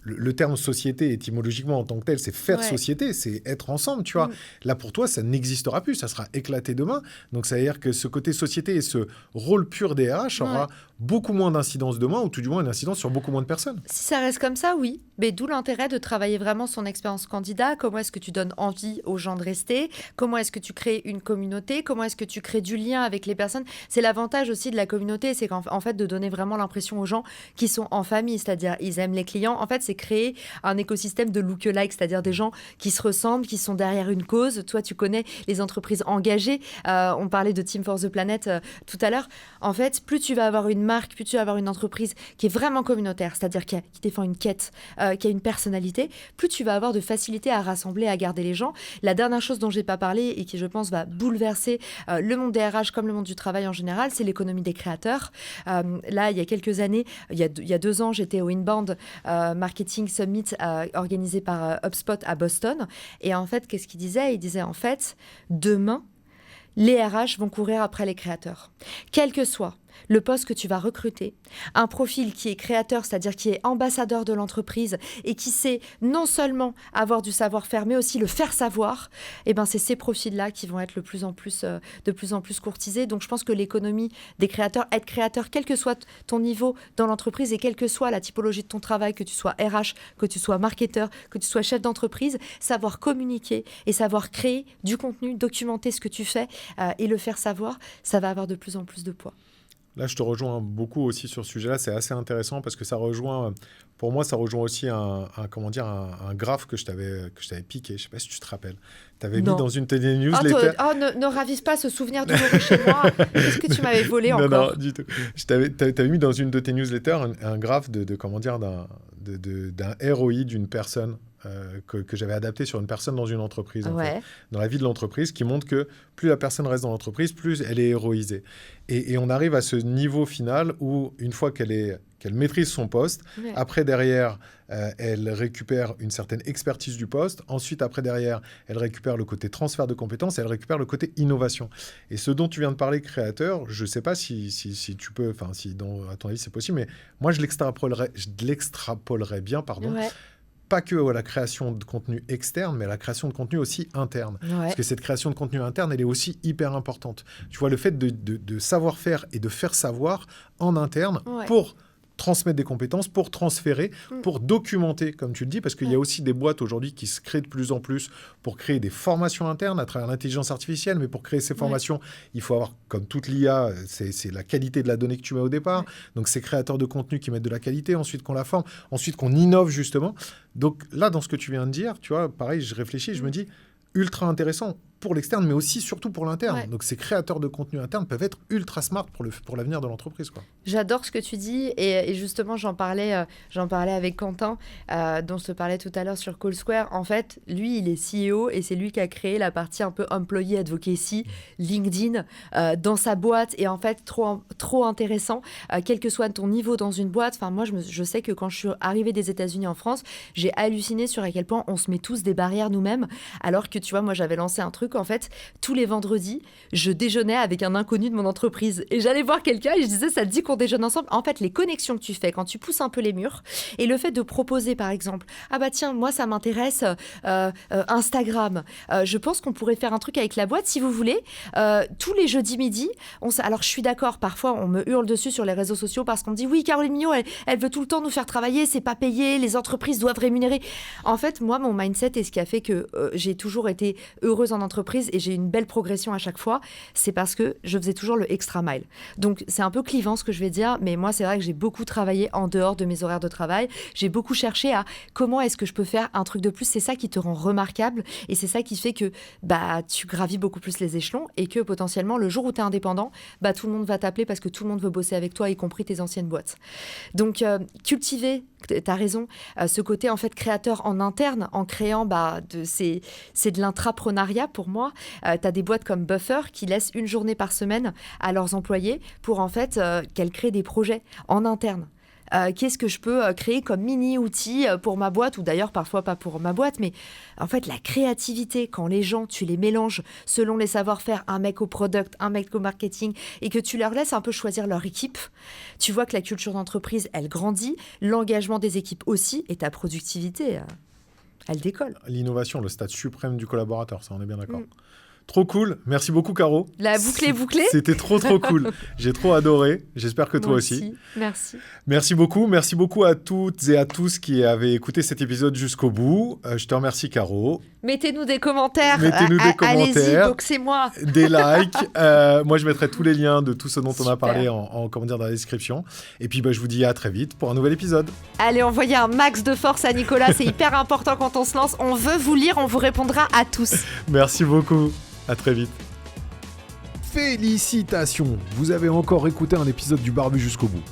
le terme société, étymologiquement en tant que tel, c'est faire société, c'est être ensemble, tu vois. Là, pour toi, ça n'existera plus, ça sera éclaté demain. Donc, ça veut dire que ce côté société et ce rôle pur des RH aura beaucoup moins d'incidence demain, ou tout du moins une incidence sur beaucoup moins de personnes. Si ça reste comme ça, oui. Mais d'où l'intérêt de travailler vraiment son expérience candidat. Comment est-ce que tu donnes envie aux gens de rester? Comment est-ce que tu crées une communauté? Comment est-ce que tu crées du lien avec les personnes? C'est l'avantage aussi de la communauté, c'est qu'en fait, de donner vraiment l'impression aux gens qui sont en famille, c'est-à-dire ils aiment les clients. En fait, c'est créer un écosystème de look-alike, c'est-à-dire des gens qui se ressemblent, qui sont derrière une cause. Toi, tu connais les entreprises engagées. On parlait de Team for the Planet tout à l'heure. En fait, plus tu vas avoir une marque, plus tu vas avoir une entreprise qui est vraiment communautaire, c'est-à-dire qui défend une quête, qui a une personnalité, plus tu vas avoir de facilité à rassembler, à garder les gens. La dernière chose dont j'ai pas parlé et qui, je pense, va bouleverser le monde des RH comme le monde du travail en général, c'est l'économie des créateurs. Là, il y a quelques années, il y a 2 ans, j'étais au Inbound Marketing Summit organisé par HubSpot à Boston. Et en fait, qu'est-ce qu'il disait? Il disait, en fait, demain, les RH vont courir après les créateurs. Quel que soit le poste que tu vas recruter, un profil qui est créateur, c'est-à-dire qui est ambassadeur de l'entreprise et qui sait non seulement avoir du savoir-faire, mais aussi le faire savoir, eh ben c'est ces profils-là qui vont être de plus en plus courtisés. Donc je pense que l'économie des créateurs, être créateur, quel que soit ton niveau dans l'entreprise et quelle que soit la typologie de ton travail, que tu sois RH, que tu sois marketeur, que tu sois chef d'entreprise, savoir communiquer et savoir créer du contenu, documenter ce que tu fais et le faire savoir, ça va avoir de plus en plus de poids. Là, je te rejoins beaucoup aussi sur ce sujet-là. C'est assez intéressant parce que pour moi, ça rejoint aussi un graphe que je t'avais piqué. Je ne sais pas si tu te rappelles. Tu avais mis dans une de tes newsletters. Ne ravive pas ce souvenir douloureux chez moi. Qu'est-ce que tu m'avais volé encore? Non, du tout. Tu avais mis dans une de tes newsletters un graphe d'un ROI d'une personne que j'avais adapté sur une personne dans une entreprise, en fait, dans la vie de l'entreprise, qui montre que plus la personne reste dans l'entreprise, plus elle est héroïsée. Et on arrive à ce niveau final où, une fois qu'elle maîtrise son poste, après, derrière, elle récupère une certaine expertise du poste. Ensuite, après, derrière, elle récupère le côté transfert de compétences et elle récupère le côté innovation. Et ce dont tu viens de parler, créateur, je ne sais pas si tu peux, enfin, si à ton avis c'est possible, mais moi, je l'extrapolerais bien, pardon. Pas que à la création de contenu externe, mais à la création de contenu aussi interne. Parce que cette création de contenu interne, elle est aussi hyper importante. Tu vois, le fait de savoir faire et de faire savoir en interne pour transmettre des compétences, pour transférer, pour documenter, comme tu le dis, parce qu'il y a aussi des boîtes aujourd'hui qui se créent de plus en plus pour créer des formations internes à travers l'intelligence artificielle, mais pour créer ces formations, il faut avoir, comme toute l'IA, c'est la qualité de la donnée que tu mets au départ, donc ces créateurs de contenu qui mettent de la qualité, ensuite qu'on la forme, ensuite qu'on innove justement. Donc là, dans ce que tu viens de dire, tu vois, pareil, je réfléchis, je me dis, ultra intéressant. pour l'externe, mais aussi surtout pour l'interne. Ouais. Donc ces créateurs de contenu interne peuvent être ultra smart pour l'avenir de l'entreprise, quoi. J'adore ce que tu dis et justement j'en parlais avec Quentin dont je te parlais tout à l'heure sur Call Square. En fait, lui il est CEO et c'est lui qui a créé la partie un peu employee advocacy, LinkedIn dans sa boîte et en fait trop intéressant quel que soit ton niveau dans une boîte. Enfin moi je sais que quand je suis arrivée des États-Unis en France, j'ai halluciné sur à quel point on se met tous des barrières nous-mêmes alors que tu vois moi j'avais lancé un truc en fait tous les vendredis je déjeunais avec un inconnu de mon entreprise et j'allais voir quelqu'un et je disais ça te dit qu'on déjeune ensemble. En fait, les connexions que tu fais quand tu pousses un peu les murs et le fait de proposer, par exemple, ah bah tiens, moi ça m'intéresse Instagram. Je pense qu'on pourrait faire un truc avec la boîte si vous voulez. Tous les jeudis midi, alors je suis d'accord, parfois on me hurle dessus sur les réseaux sociaux parce qu'on me dit oui, Caroline Mignot, elle veut tout le temps nous faire travailler, c'est pas payé, les entreprises doivent rémunérer. En fait, moi, mon mindset et ce qui a fait que j'ai toujours été heureuse en entreprise et j'ai une belle progression à chaque fois, c'est parce que je faisais toujours le extra mile. Donc c'est un peu clivant ce que je vais dire, mais moi c'est vrai que j'ai beaucoup travaillé en dehors de mes horaires de travail. J'ai beaucoup cherché à comment est-ce que je peux faire un truc de plus. C'est ça qui te rend remarquable et c'est ça qui fait que tu gravis beaucoup plus les échelons et que potentiellement le jour où tu es indépendant, tout le monde va t'appeler parce que tout le monde veut bosser avec toi, y compris tes anciennes boîtes. Donc cultiver, tu as raison, ce côté en fait créateur en interne en créant, c'est de l'intrapreneuriat pour moi. Tu as des boîtes comme Buffer qui laissent une journée par semaine à leurs employés pour en fait qu'elles créent des projets en interne. Qu'est-ce que je peux créer comme mini-outil pour ma boîte, ou d'ailleurs parfois pas pour ma boîte, mais en fait la créativité, quand les gens, tu les mélanges selon les savoir-faire, un mec au product, un mec au marketing, et que tu leur laisses un peu choisir leur équipe, tu vois que la culture d'entreprise, elle grandit, l'engagement des équipes aussi, et ta productivité, elle décolle. L'innovation, le stade suprême du collaborateur, ça on est bien d'accord. Trop cool, merci beaucoup Caro. La boucle est bouclée. C'était trop cool, j'ai trop adoré, j'espère que toi aussi. Merci. Merci beaucoup à toutes et à tous qui avaient écouté cet épisode jusqu'au bout. Je te remercie Caro. Mettez-nous des commentaires, allez-y, boxez-moi. Des likes, moi je mettrai tous les liens de tout ce dont on a parlé en commentaire dans la description. Et puis je vous dis à très vite pour un nouvel épisode. Allez, envoyez un max de force à Nicolas, c'est hyper important quand on se lance. On veut vous lire, on vous répondra à tous. Merci beaucoup. À très vite. Félicitations, vous avez encore écouté un épisode du Barbu jusqu'au bout.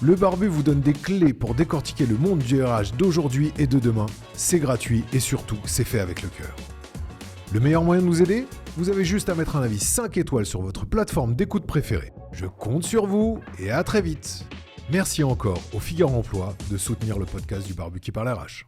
Le Barbu vous donne des clés pour décortiquer le monde du RH d'aujourd'hui et de demain. C'est gratuit et surtout, c'est fait avec le cœur. Le meilleur moyen de nous aider ? Vous avez juste à mettre un avis 5 étoiles sur votre plateforme d'écoute préférée. Je compte sur vous et à très vite. Merci encore au Figaro Emploi de soutenir le podcast du Barbu qui parle RH.